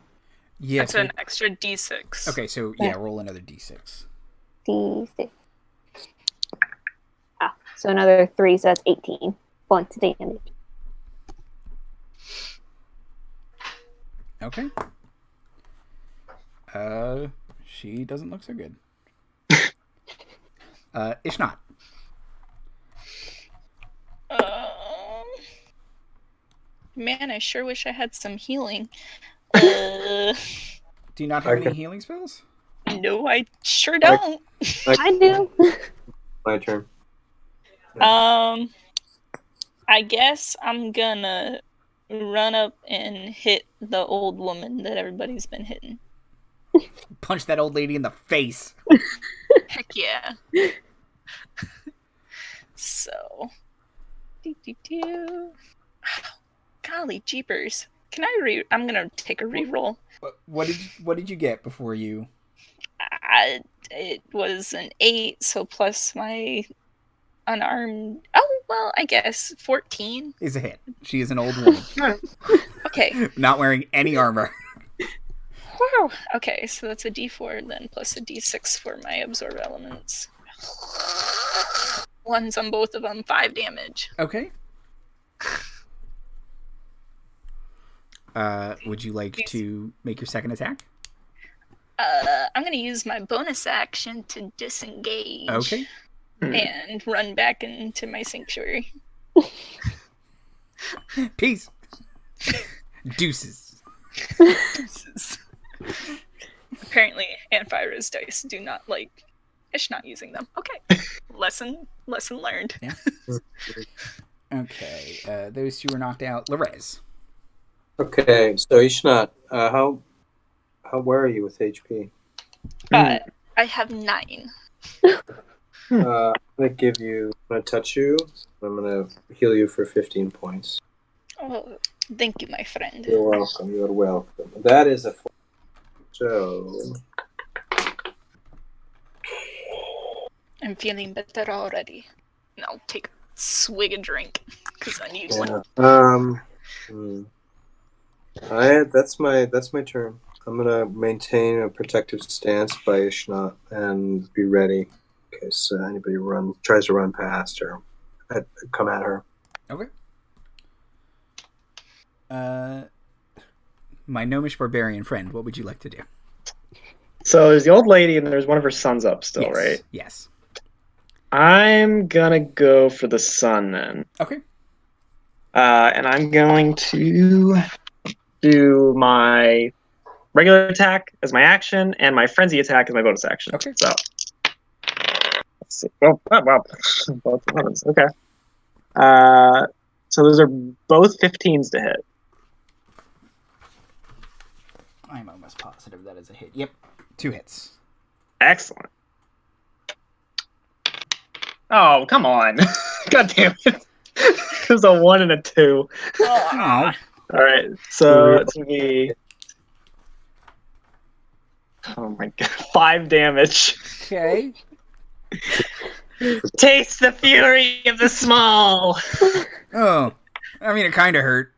Yeah. That's an extra d6. Okay, so yeah, roll another d6. D6. Ah, so another 3, so that's 18 points of damage. Okay. She doesn't look so good. Ishnot. Man, I sure wish I had some healing. Do you not have any healing spells? No, I sure don't. I do. My turn. I guess I'm gonna run up and hit the old woman that everybody's been hitting. Punch that old lady in the face. Heck yeah. So. Golly jeepers. Can I I'm gonna take a reroll. What did you get before you? It was an 8, so plus my unarmed. Oh, well, I guess 14 is a hit. She is an old woman. Okay. Not wearing any armor. Wow. Okay, so that's a D4 then plus a D6 for my absorb elements. Ones on both of them, 5 damage. Okay. Would you like to make your second attack? I'm going to use my bonus action to disengage. Okay. And run back into my sanctuary. Peace. Deuces. Deuces. Apparently, Amphyra's dice do not like Ishnot using them. Okay. Lesson learned. Yeah. Okay. Those two were knocked out. Lorez. Okay, so Ishnot, where are you with HP? I have 9. I'm gonna touch you. I'm gonna heal you for 15 points. Oh, thank you, my friend. You're welcome. You're welcome. That is a 4. So I'm feeling better already. And I'll take a swig of drink because I need one. That's my turn. I'm gonna maintain a protective stance by Ishnot and be ready in case anybody tries to run past or come at her. Okay. My gnomish barbarian friend, what would you like to do? So there's the old lady and there's one of her sons up still, Yes. right? Yes. I'm gonna go for the son then. Okay. And I'm going to do my regular attack as my action and my frenzy attack as my bonus action. Okay. So let's see. Oh, wow. Both ones. Okay. So those are both 15s to hit. I'm almost positive that is a hit. Yep. 2 hits. Excellent. Oh, come on. God damn it. It was a 1 and a 2. Oh. All right. So it's going to be... Oh my god. 5 damage. Okay. Taste the fury of the small. Oh. I mean, it kind of hurt.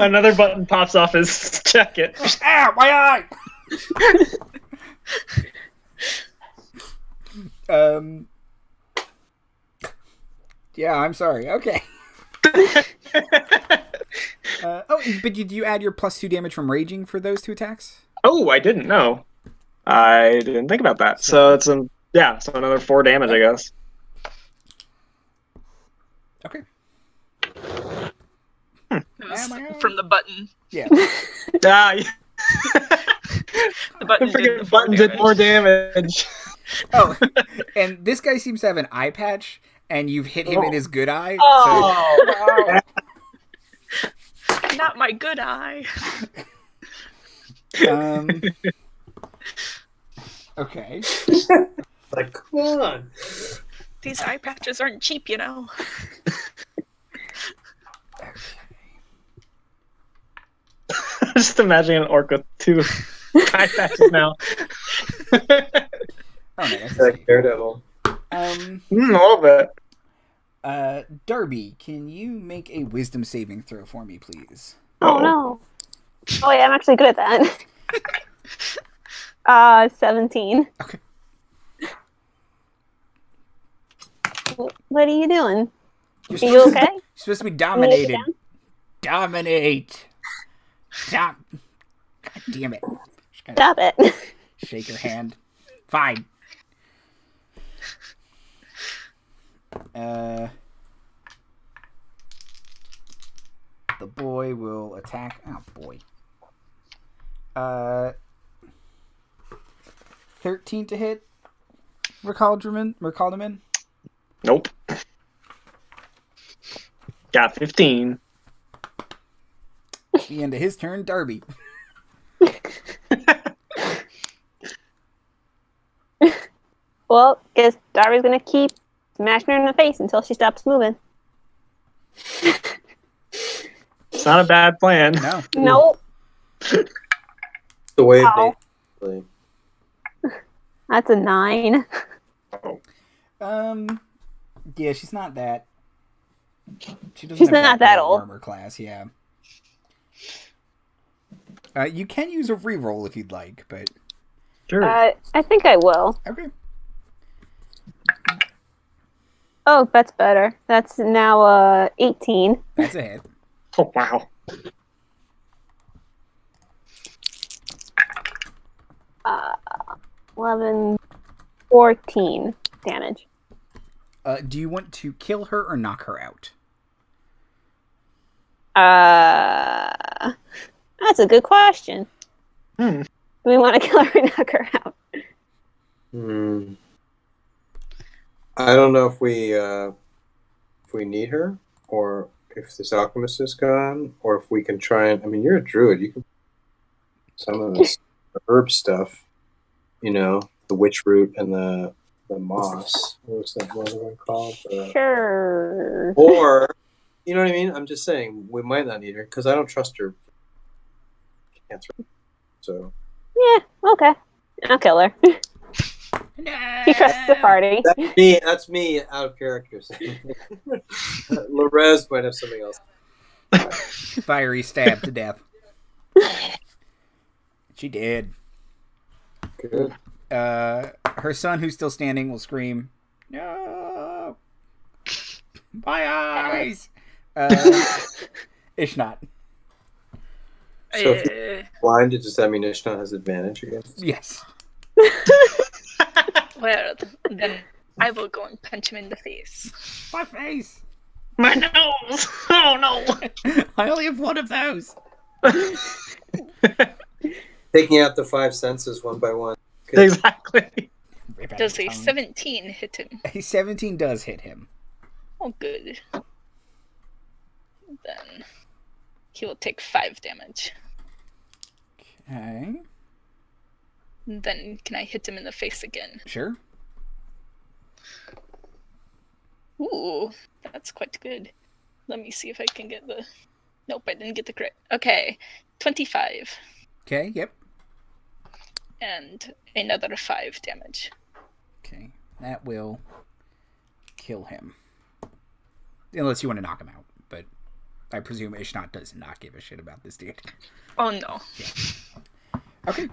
Another button pops off his jacket. Ah, my eye! Yeah, I'm sorry. Okay. But did you add your +2 damage from raging for those 2 attacks? Oh, I didn't know. I didn't think about that. So it's so another 4 damage, I guess. Okay. It was from the button. Yeah. The button freaking button did more damage. Oh, and this guy seems to have an eye patch, and you've hit him in his good eye. Oh, Not my good eye. Okay. Like, come on. These eye patches aren't cheap, you know. just imagining an orc with 2 eye patches now. Oh no, that's Like Daredevil. A little bit. Darby, can you make a wisdom saving throw for me, please? Oh no. Oh yeah, I'm actually good at that. 17. Okay. What are you doing? You're Are you okay? You're supposed to be dominated. Dominate. Stop. God damn it. Stop it. Shake your hand. Fine. The boy will attack. Oh boy. 13 to hit. Rekaldaman. Nope. Got 15. At the end of his turn, Darby. Well, guess Darby's gonna keep smashing her in the face until she stops moving. It's not a bad plan. No. Nope. The way of Ow. nature. That's a 9. Yeah, she's not that. She doesn't She's have not that low old. Armor class, yeah. You can use a reroll if you'd like, but Sure. I think I will. okay. Oh, that's better. That's now 18. That's a hit. Oh, wow. 11, 14 damage. Do you want to kill her or knock her out? That's a good question. Hmm. Do we want to kill her or knock her out? I don't know if we need her, or if this alchemist is gone, or if we can try and. I mean, you're a druid. You can some of this herb stuff. You know, the witch root and the moss. What was that one called? Sure. Or, you know what I mean? I'm just saying we might not need her because I don't trust her. Cancer. So Yeah, okay. I'll kill her. No. She trusts the party. that's me out of character. Lorez might have something else. Fiery stab to death. She did. Good. Her son, who's still standing, will scream, "No! My eyes!" Ishnot. So if you're blinded, does that mean Ishnot has advantage against? Yes. Well, then I will go and punch him in the face. My face! My nose! Oh, no! I only have one of those. Taking out the 5 senses one by one. Good. Exactly. Does a 17 hit him? A 17 does hit him. Oh, good. Then he will take 5 damage. Okay. Then can I hit him in the face again? Sure. Ooh, that's quite good. Let me see if I can get the... Nope, I didn't get the crit. Okay, 25. Okay, yep. And another 5 damage. Okay. That will kill him. Unless you want to knock him out. But I presume Ishnot does not give a shit about this dude. Oh no. Yeah. Okay.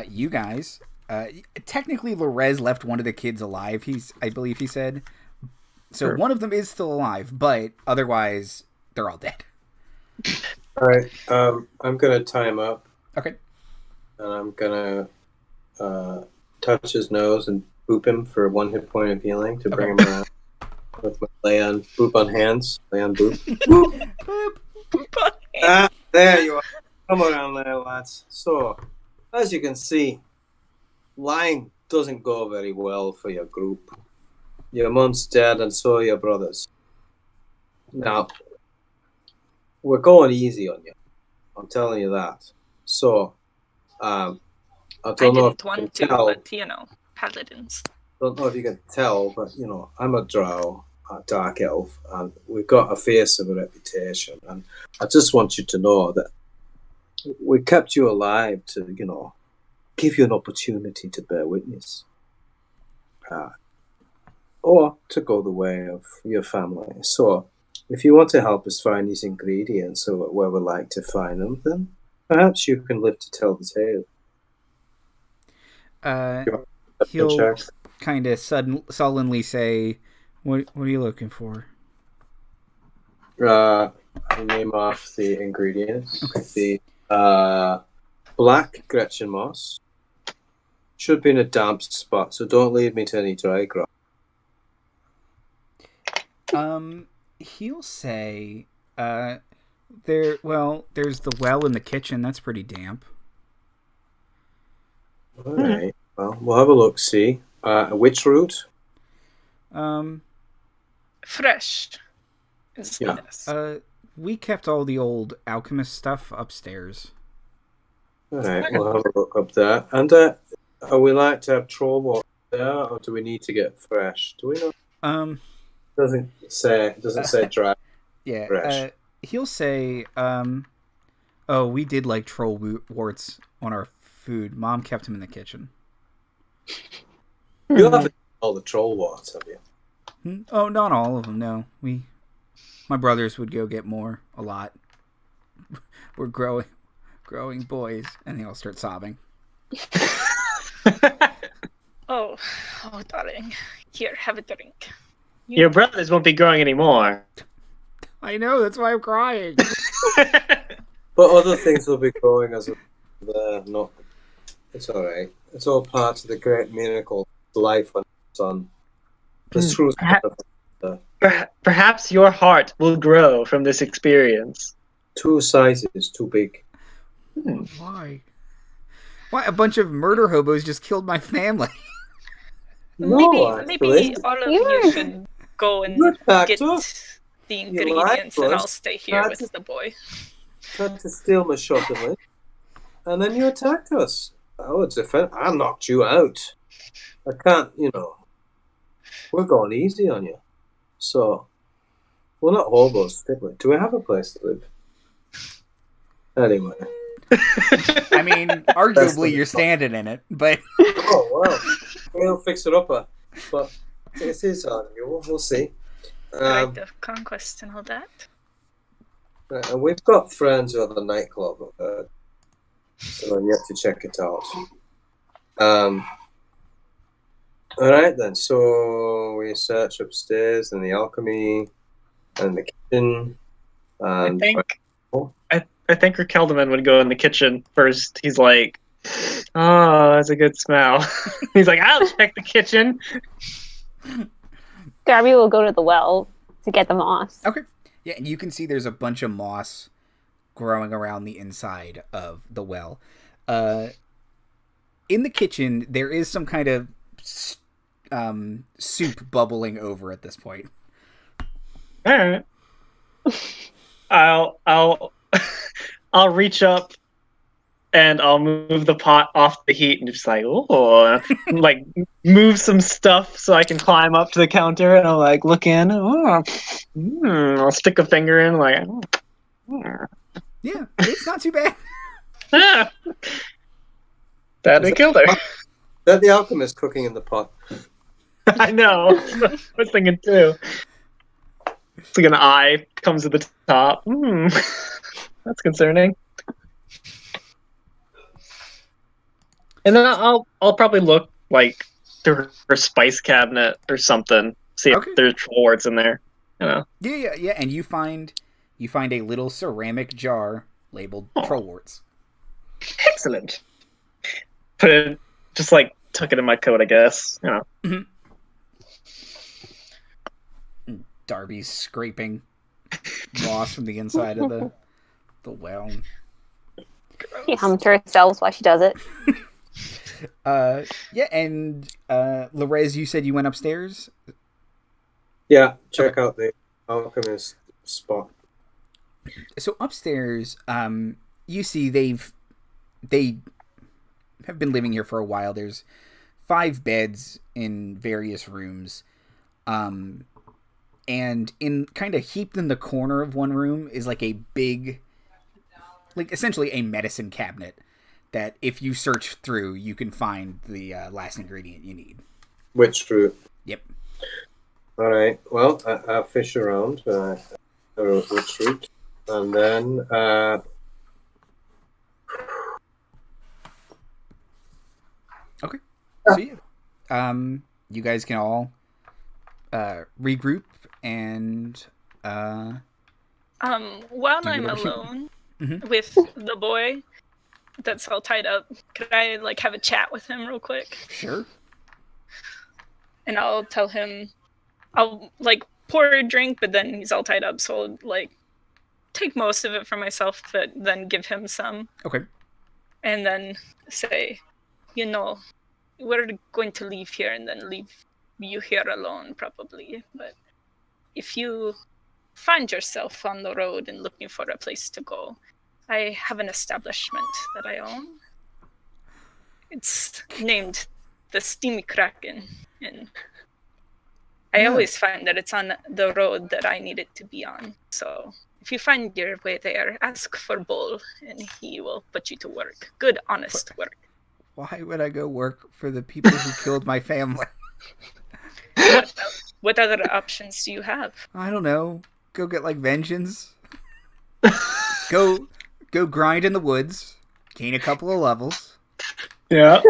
You guys... technically, Lorez left one of the kids alive, I believe he said. So Sure. one of them is still alive, but otherwise, they're all dead. All right. I'm going to tie him up. Okay. And I'm going to touch his nose and boop him for 1 hit point of healing to bring him around. With my lay on boop on hands. Lay on boop. Boop. There you are. Come around there, lads. So, as you can see, lying doesn't go very well for your group. Your mum's dead and so are your brothers. Now, we're going easy on you. I'm telling you that. So, I I don't know if didn't you can want to, tell. but you know, paladins. Don't know if you can tell, but you know, I'm a drow, a dark elf, and we've got a face of a reputation. And I just want you to know that we kept you alive to, you know, give you an opportunity to bear witness, or to go the way of your family. So, if you want to help us find these ingredients or where we like to find them, then perhaps you can live to tell the tale. He'll Check. kind of sullenly say, what are you looking for? Name off the ingredients. Okay. The black Gretchen moss should be in a damp spot, so don't lead me to any dry grass. He'll say, there's the well in the kitchen. That's pretty damp. All right. Well, we'll have a look. See, a witch root. Fresh is the Yeah. best. We kept all the old alchemist stuff upstairs. All right, we'll have a look up there. And are we like to have troll water there, or do we need to get fresh? Do we know? Doesn't say dry. Yeah. Fresh. He'll say, oh, we did like troll warts on our food. Mom kept them in the kitchen. You haven't all the troll warts, have you? Oh, not all of them. No, my brothers would go get more. A lot. We're growing boys, and they all start sobbing. Oh, darling. Here, have a drink. Your brothers won't be growing anymore. I know, that's why I'm crying. But other things will be growing as they're not. It's all right. It's all part of the great miracle of life on the sun. The truth. Perhaps your heart will grow from this experience. 2 sizes too big. Why? Why a bunch of murder hobos just killed my family? Maybe all of you should go and get the ingredients, and I'll stay here with the boy. Tried to steal my shopping, and then you attacked us. I knocked you out. I can't, we're going easy on you. So, we're not hobos, did we? Do we have a place to live? Anyway. I mean, arguably you're standing in it, but... Oh, well. We'll fix it up. But it is unusual. We'll see. Right of conquest and all that. And we've got friends who have a nightclub. So I'm yet to check it out. All right, then. So we search upstairs in the alchemy and the kitchen. And I think Rekaldaman would go in the kitchen first. He's like, oh, that's a good smell. He's like, I'll check the kitchen. Darby will go to the well to get the moss. Okay. Yeah, and you can see there's a bunch of moss growing around the inside of the well. In the kitchen, there is some kind of soup bubbling over at this point. All right. I'll reach up and I'll move the pot off the heat and just like move some stuff so I can climb up to the counter, and I'll like look in. I'll stick a finger in Yeah, it's not too bad. That killed her. That the alchemist cooking in the pot. I know. I was thinking too. It's like an eye comes to the top. That's concerning. And then I'll probably look like through her spice cabinet or something. See if there's warts in there. Yeah. And you find a little ceramic jar labeled trollworts. Excellent. Put it, just like tuck it in my coat, I guess. Mm-hmm. Darby's scraping moss from the inside of the well. She hums to herself while she does it. Yeah, and Lorez, you said you went upstairs? Yeah, check out the alchemist spot. So upstairs, you see they have been living here for a while. There's 5 beds in various rooms. And in kind of heaped in the corner of one room is like a big, like essentially a medicine cabinet that if you search through, you can find the last ingredient you need. Witch fruit. Yep. All right. Well, I'll fish around witch fruit. And then... Okay. So you guys can all regroup and while I'm alone with the boy that's all tied up, could I like have a chat with him real quick? Sure. And I'll tell him, I'll like pour a drink, but then he's all tied up, so I'll like take most of it for myself, but then give him some. Okay. And then say, we're going to leave here and then leave you here alone, probably. But if you find yourself on the road and looking for a place to go, I have an establishment that I own. It's named the Steamy Kraken, and I always find that it's on the road that I need it to be on. So if you find your way there, ask for Bull, and he will put you to work. Good, honest work. Why would I go work for the people who killed my family? What other options do you have? I don't know. Go get like vengeance. Go grind in the woods. Gain a couple of levels. Yeah.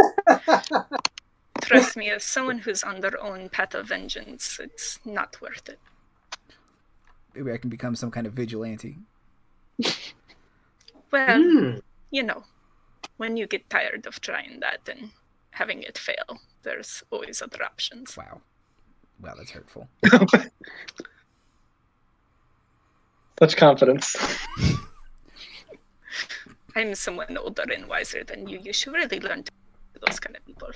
Trust me, as someone who's on their own path of vengeance, it's not worth it. Maybe I can become some kind of vigilante. Well, you know, when you get tired of trying that and having it fail, there's always other options. Wow, that's hurtful. Such confidence. I'm someone older and wiser than you. You should really learn to be those kind of people.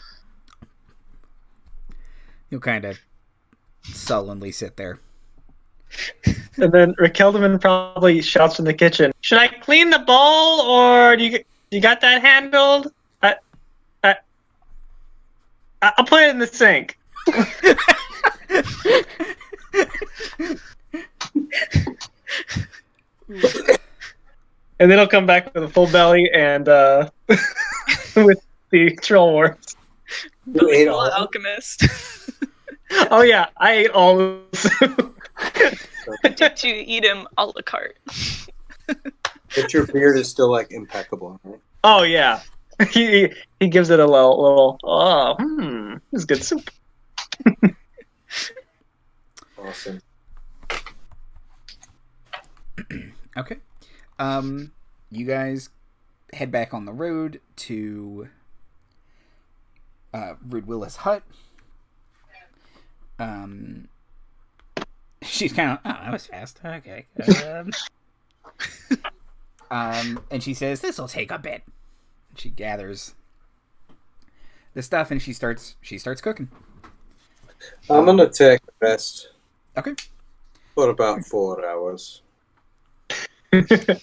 You'll kind of sullenly sit there. And then Rekaldaman probably shouts from the kitchen, "Should I clean the bowl, or do you got that handled? I'll put it in the sink." And then he'll come back with a full belly and with the troll worms. You ate all Little of them? alchemist. Oh yeah, I ate all of them. Did you eat him a la carte? But your beard is still like impeccable, right? Oh yeah, he gives it a little. This is good soup. Awesome. Okay. You guys head back on the road to Rudwilla's hut. She's kind of, that was fast. Okay. And she says, "This'll take a bit." She gathers the stuff and she starts cooking. I'm gonna take a rest Okay. for about 4 hours. Yeah,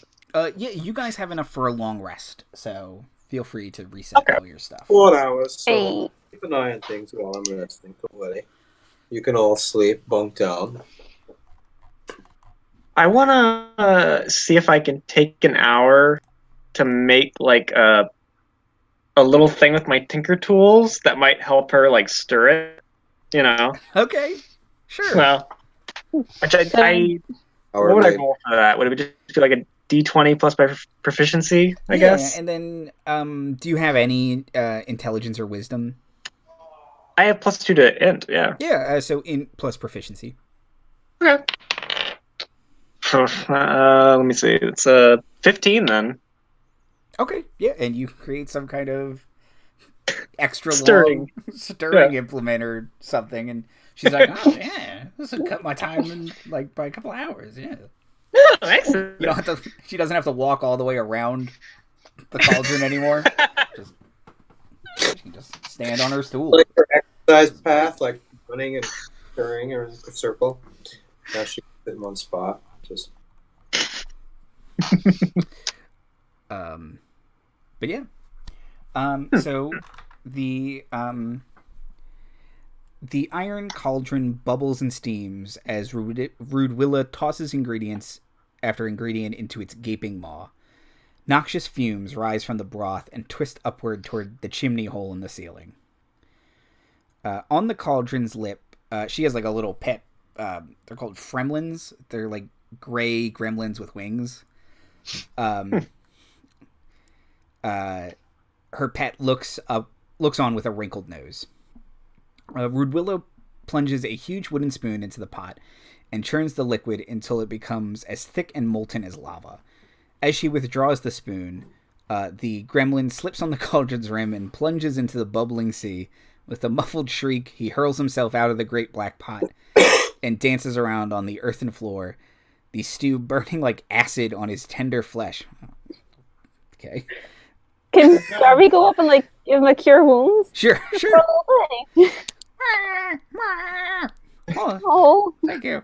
you guys have enough for a long rest, so feel free to reset all your stuff. 4 hours, so Hey. keep an eye on things while I'm resting. Don't worry. You can all sleep, bunk down. I want to see if I can take an hour to make like a little thing with my tinker tools that might help her like stir it. You know. Okay, sure. Well, which I Hour what would I late. roll for that? Would it just be like a D20 plus my proficiency? I Yeah, guess. and then, do you have any intelligence or wisdom? I have +2 to int. Yeah. Yeah, so in plus proficiency. Okay. Let me see. It's 15 then. Okay, yeah, and you create some kind of extra Stirring. long stirring implement or something, and she's like, "Oh yeah, this will cut my time in like by a couple hours." Yeah, Oh, excellent. you don't have to. She doesn't have to walk all the way around the cauldron anymore. She can just stand on her stool. Like her exercise path, like running and stirring or in a circle. Now she can sit in one spot. Just But yeah. So the iron cauldron bubbles and steams as Rudwilla tosses ingredient into its gaping maw. Noxious fumes rise from the broth and twist upward toward the chimney hole in the ceiling. On the cauldron's lip, she has like a little pet. They're called fremlins. They're like gray gremlins with wings. Her pet looks on with a wrinkled nose. Rudwilla plunges a huge wooden spoon into the pot and churns the liquid until it becomes as thick and molten as lava. As she withdraws the spoon, the gremlin slips on the cauldron's rim and plunges into the bubbling sea. With a muffled shriek, he hurls himself out of the great black pot and dances around on the earthen floor, the stew burning like acid on his tender flesh. Okay. Can Darby go up and like give him a cure wounds? Sure. For a little thing? Oh, Oh, thank you.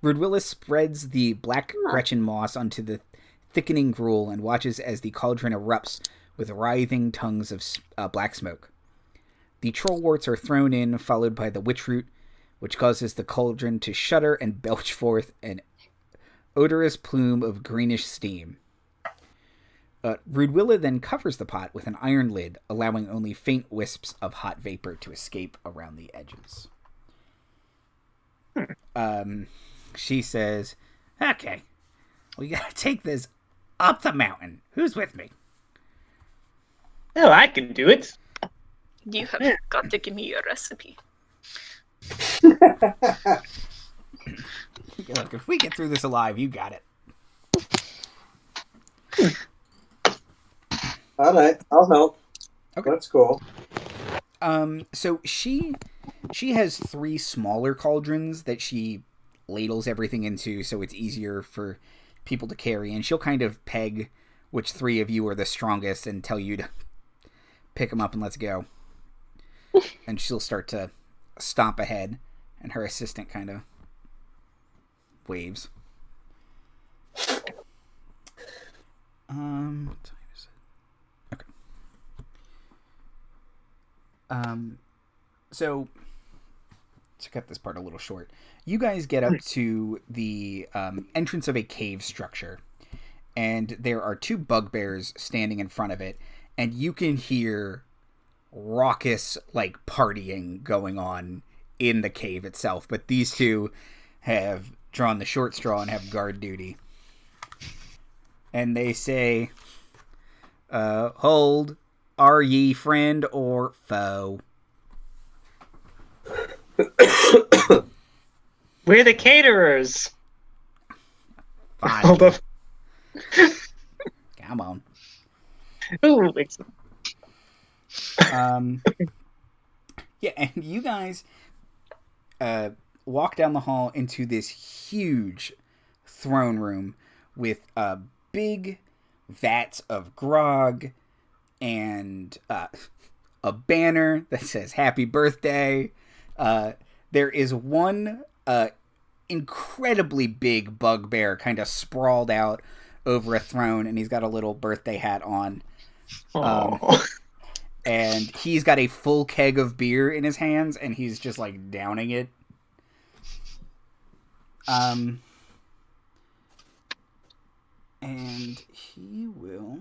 Rudwilla spreads the black Gretchen moss onto the thickening gruel and watches as the cauldron erupts with writhing tongues of black smoke. The trollworts are thrown in, followed by the witchroot, which causes the cauldron to shudder and belch forth an odorous plume of greenish steam. Rudwilla then covers the pot with an iron lid, allowing only faint wisps of hot vapor to escape around the edges. She says, "Okay, we gotta take this up the mountain. Who's with me?" Oh, I can do it. You have got to give me your recipe. Look, if we get through this alive, you got it. All right, I'll help. Okay. Let's go. So she has 3 smaller cauldrons that she ladles everything into, so it's easier for people to carry. And she'll kind of peg which 3 of you are the strongest and tell you to pick them up and let's go. And she'll start to stomp ahead, and her assistant kind of waves. What time is it? Okay. So to cut this part a little short, you guys get up to the entrance of a cave structure, and there are 2 bugbears standing in front of it, and you can hear raucous, like, partying going on in the cave itself, but these 2 have drawn the short straw and have guard duty. And they say, "Hold, are ye friend or foe?" We're the caterers. Fine. Hold up. Come on. Ooh, Yeah, and you guys walk down the hall into this huge throne room with big vats of grog and a banner that says "Happy Birthday." There is one incredibly big bugbear kind of sprawled out over a throne, and he's got a little birthday hat on. And he's got a full keg of beer in his hands, and he's just, like, downing it. And he will...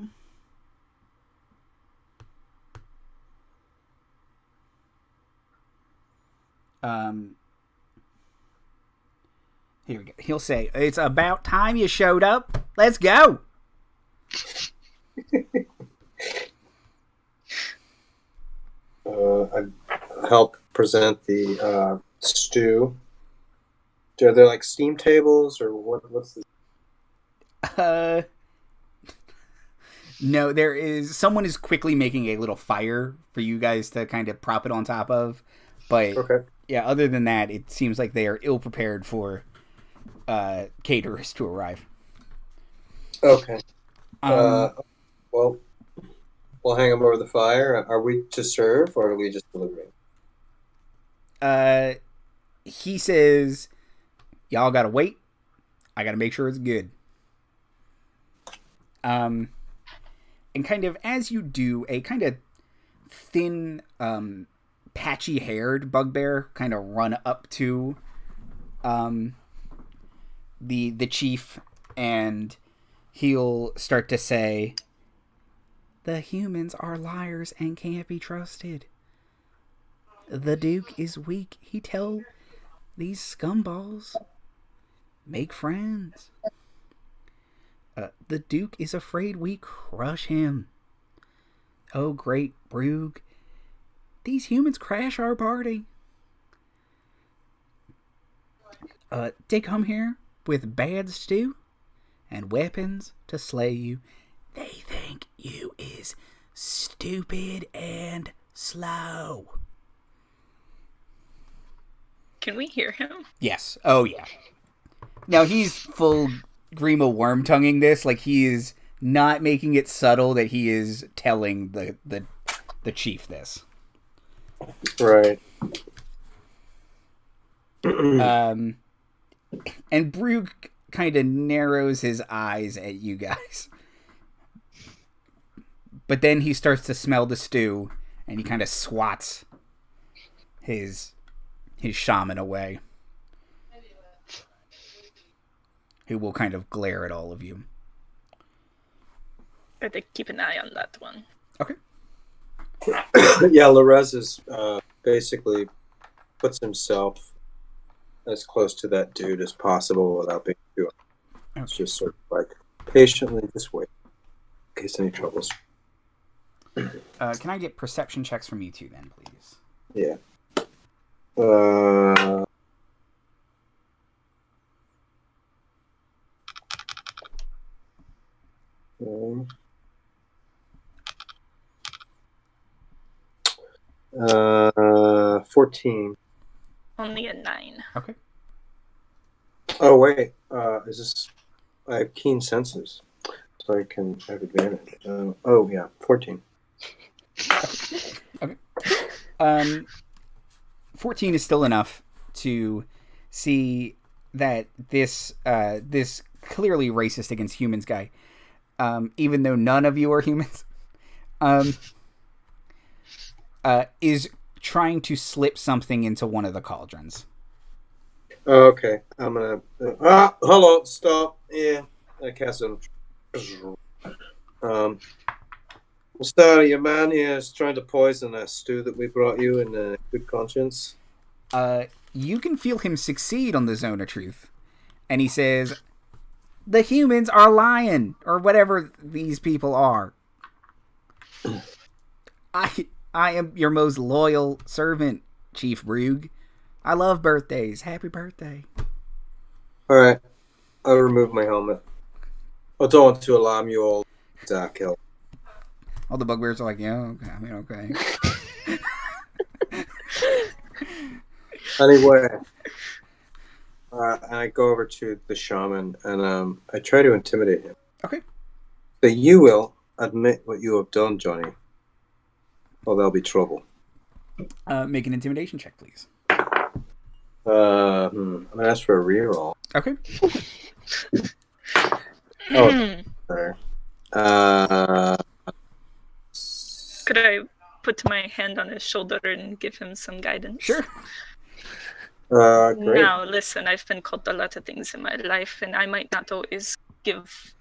Here we go. He'll say, "It's about time you showed up. Let's go." I help present the stew. Are there like steam tables or what's this? No, there is. Someone is quickly making a little fire for you guys to kind of prop it on top of. But Okay. yeah, other than that, it seems like they are ill prepared for caterers to arrive. Okay. Um, Well, we'll hang them over the fire. Are we to serve or are we just delivering? He says, "Y'all gotta wait. I gotta make sure it's good." And kind of as you do, a kind of thin, patchy-haired bugbear kind of run up to the chief, and he'll start to say, "The humans are liars and can't be trusted. The Duke is weak. He tell these scumballs, make friends. The Duke is afraid we crush him. Oh, great Brug, these humans crash our party. They come here with bad stew and weapons to slay you. They think you is stupid and slow." Can we hear him? Yes. Oh, yeah. Now, he's full Grima worm-tonguing this. Like, he is not making it subtle that he is telling the chief this. Right. And Brug kind of narrows his eyes at you guys. But then he starts to smell the stew, and he kind of swats his shaman away, who will kind of glare at all of you. Gotta keep an eye on that one. Okay. Yeah, Larez is basically puts himself as close to that dude as possible without being too. It's just sort of like patiently just wait in case any troubles. Can I get perception checks from you two then, please? Yeah. Okay. 14. Only a 9. Okay. Oh wait, is this? I have keen senses, so I can have advantage. Oh yeah, 14. Okay. 14 is still enough to see that this clearly racist against humans guy, even though none of you are humans, is trying to slip something into one of the cauldrons. Okay, I'm gonna. Hello, stop. Yeah, I cast him. Sorry, your man here is trying to poison that stew that we brought you in good conscience. You can feel him succeed on the Zone of Truth, and he says, "The humans are lying, or whatever these people are. I am your most loyal servant, Chief Brug. I love birthdays. Happy birthday." All right, I'll remove my helmet. I don't want to alarm you all. Kill. All the bugbears are like, "Yeah, okay, I mean, okay." Anyway, and I go over to the shaman and I try to intimidate him. Okay. So you will admit what you have done, Johnny, or there'll be trouble. Make an intimidation check, please. I'm gonna ask for a reroll. Okay. Oh, sorry. Could I put my hand on his shoulder and give him some guidance? Sure. Great. Now, listen, I've been called a lot of things in my life, and I might not always give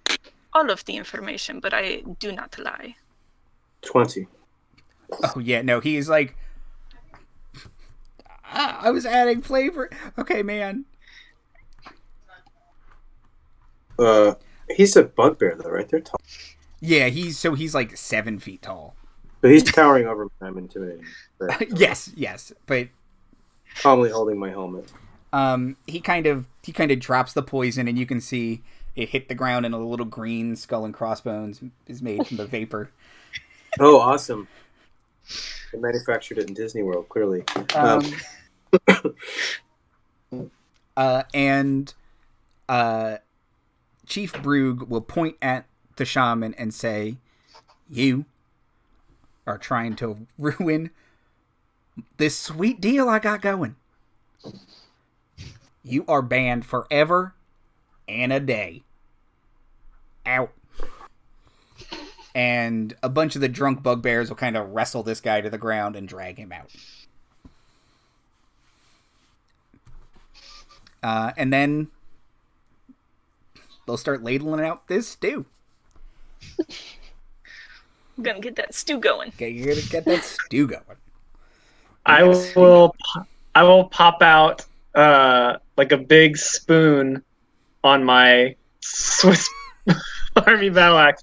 all of the information, but I do not lie. 20. Oh, yeah, no, he's like, I was adding flavor. Okay, man. He's a bugbear, though, right? They're tall. Yeah, he's like 7 feet tall. So he's towering over me. I'm intimidating. Right. Yes, but calmly holding my helmet. He kind of drops the poison, and you can see it hit the ground, and a little green skull and crossbones is made from the vapor. Oh, awesome! They manufactured it in Disney World, clearly. And Chief Brug will point at the shaman and say, "You are trying to ruin this sweet deal I got going. You are banned forever and a day. Out." And a bunch of the drunk bugbears will kind of wrestle this guy to the ground and drag him out. And then they'll start ladling out this stew. I'm gonna get that stew going. Okay, you're gonna get that stew going. I will pop out like a big spoon on my Swiss Army battle axe,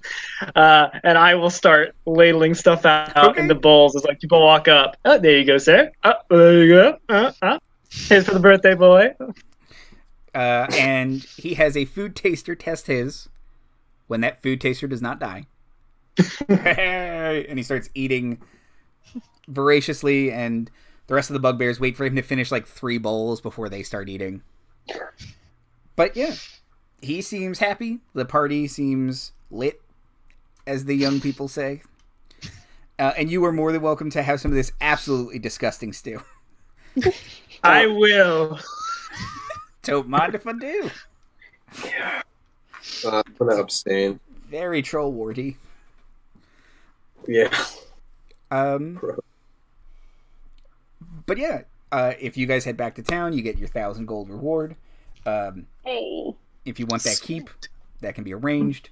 and I will start ladling stuff out into bowls as like people walk up. Oh, there you go, sir. Oh, there you go. Here's for the birthday boy. And he has a food taster test his. When that food taster does not die. And he starts eating voraciously, and the rest of the bugbears wait for him to finish like 3 bowls before they start eating. But yeah, he seems happy. The party seems lit. as the young people say. And you are more than welcome to have some of this absolutely disgusting stew. I will. Don't mind if I do. I'm gonna abstain. Very troll warty. Yeah. But yeah, if you guys head back to town, you get your 1,000 gold reward. Hey. If you want that keep, that can be arranged.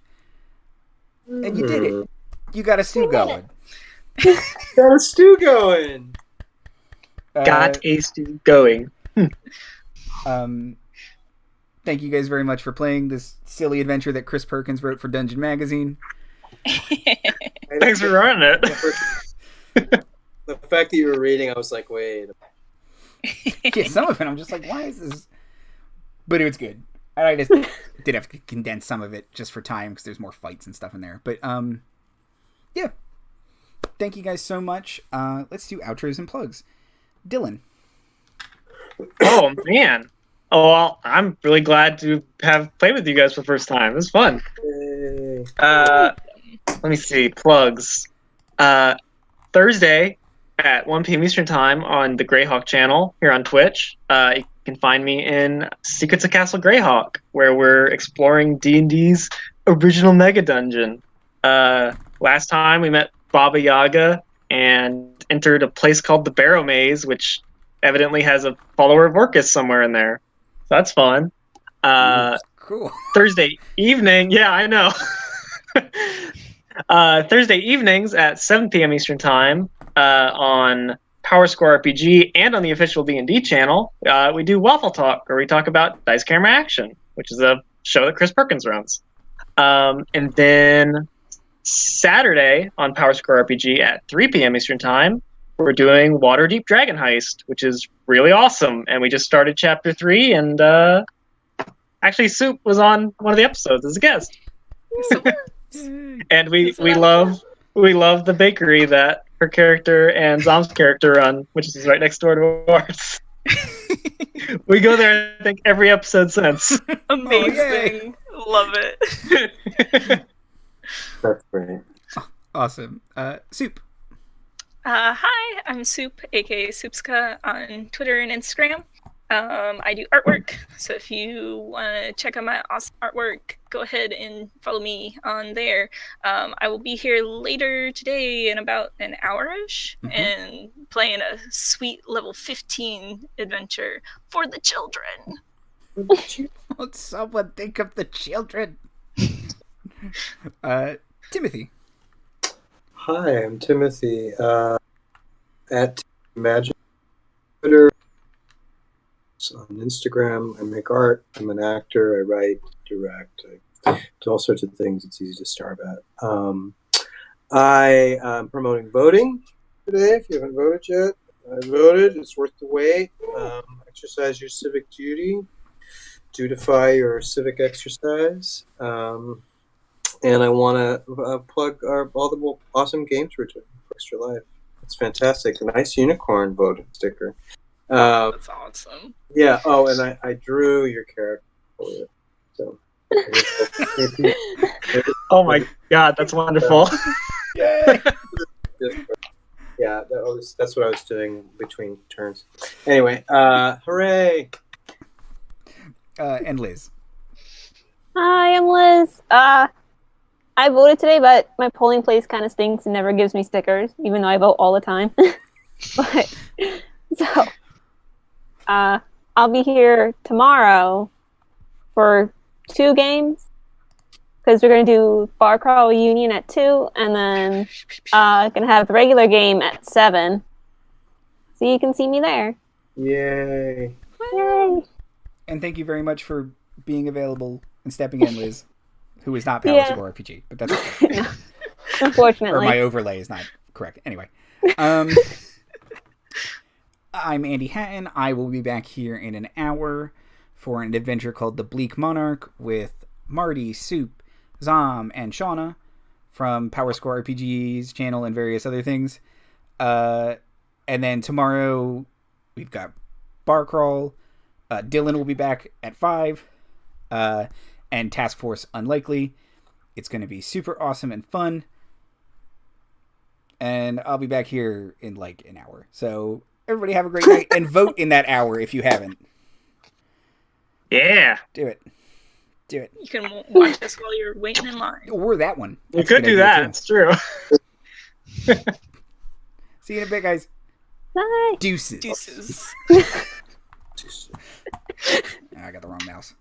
And you did it. You got a stew going. Got a stew going. Got a stew going. Thank you guys very much for playing this silly adventure that Chris Perkins wrote for Dungeon Magazine. Thanks for running it. The fact that you were reading, I was like, wait. Yeah, some of it, I'm just like, why is this? But it was good. I just did have to condense some of it just for time because there's more fights and stuff in there. But yeah. Thank you guys so much. Let's do outros and plugs. Dylan. Oh, man. Oh, well, I'm really glad to have played with you guys for the first time. It was fun. Yay. Let me see. Plugs. Thursday at 1 p.m. Eastern Time on the Greyhawk channel here on Twitch. You can find me in Secrets of Castle Greyhawk, where we're exploring D&D's original mega dungeon. Last time we met Baba Yaga and entered a place called the Barrow Maze, which evidently has a follower of Orcus somewhere in there. So that's fun. Cool. Thursday evening. Yeah, I know. Thursday evenings at 7 p.m. Eastern Time on Power Score RPG and on the official D&D channel, we do Waffle Talk, where we talk about Dice Camera Action, which is a show that Chris Perkins runs. And then Saturday on Power Score RPG at 3 p.m. Eastern Time, we're doing Waterdeep Dragon Heist, which is really awesome. And we just started Chapter 3, and actually Soup was on one of the episodes as a guest. And we love the bakery that her character and Zom's character run, which is right next door to ours. We go there, I think, every episode since. Amazing. Love it. That's great. Awesome. Soup. Hi, I'm Soup, aka Soupska, on Twitter and Instagram. I do artwork, so if you want to check out my awesome artwork, go ahead and follow me on there. I will be here later today in about an hour-ish and playing a sweet level 15 adventure for the children. Won't someone think of the children? Timothy. Hi, I'm Timothy. At Imagine Twitter, on Instagram. I make art. I'm an actor. I write, direct. I do all sorts of things. It's easy to starve at. I am promoting voting today. If you haven't voted yet, I voted. It's worth the wait. Exercise your civic duty. Dutify your civic exercise. And I want to plug all the awesome games we're doing for Extra Life. It's fantastic. A nice unicorn vote sticker. That's awesome. Yeah. Oh, and I drew your character for you. So. Oh my God, that's wonderful. Yeah, that's what I was doing between turns. Anyway, hooray! And Liz. Hi, I'm Liz. I voted today, but my polling place kind of stinks and never gives me stickers, even though I vote all the time. But so, I'll be here tomorrow for 2 games because we're gonna do Bar Crawl Union at 2, and then gonna have the regular game at 7. So you can see me there. Yay! Yay! And thank you very much for being available and stepping in, Liz. Who is not Power Score RPG, but that's okay. No, unfortunately. Or my overlay is not correct. Anyway. I'm Andy Hatton. I will be back here in an hour for an adventure called The Bleak Monarch with Marty, Soup, Zom, and Shauna from Power Score RPG's channel and various other things. And then tomorrow we've got Bar Crawl. Dylan will be back at 5. And Task Force Unlikely. It's going to be super awesome and fun. And I'll be back here in like an hour. So everybody have a great night and vote in that hour if you haven't. Yeah. Do it. Do it. You can watch us while you're waiting in line. Or that one. You That's a could good do idea, that. It's true. See you in a bit, guys. Bye. Deuces. Deuces. I got the wrong mouse.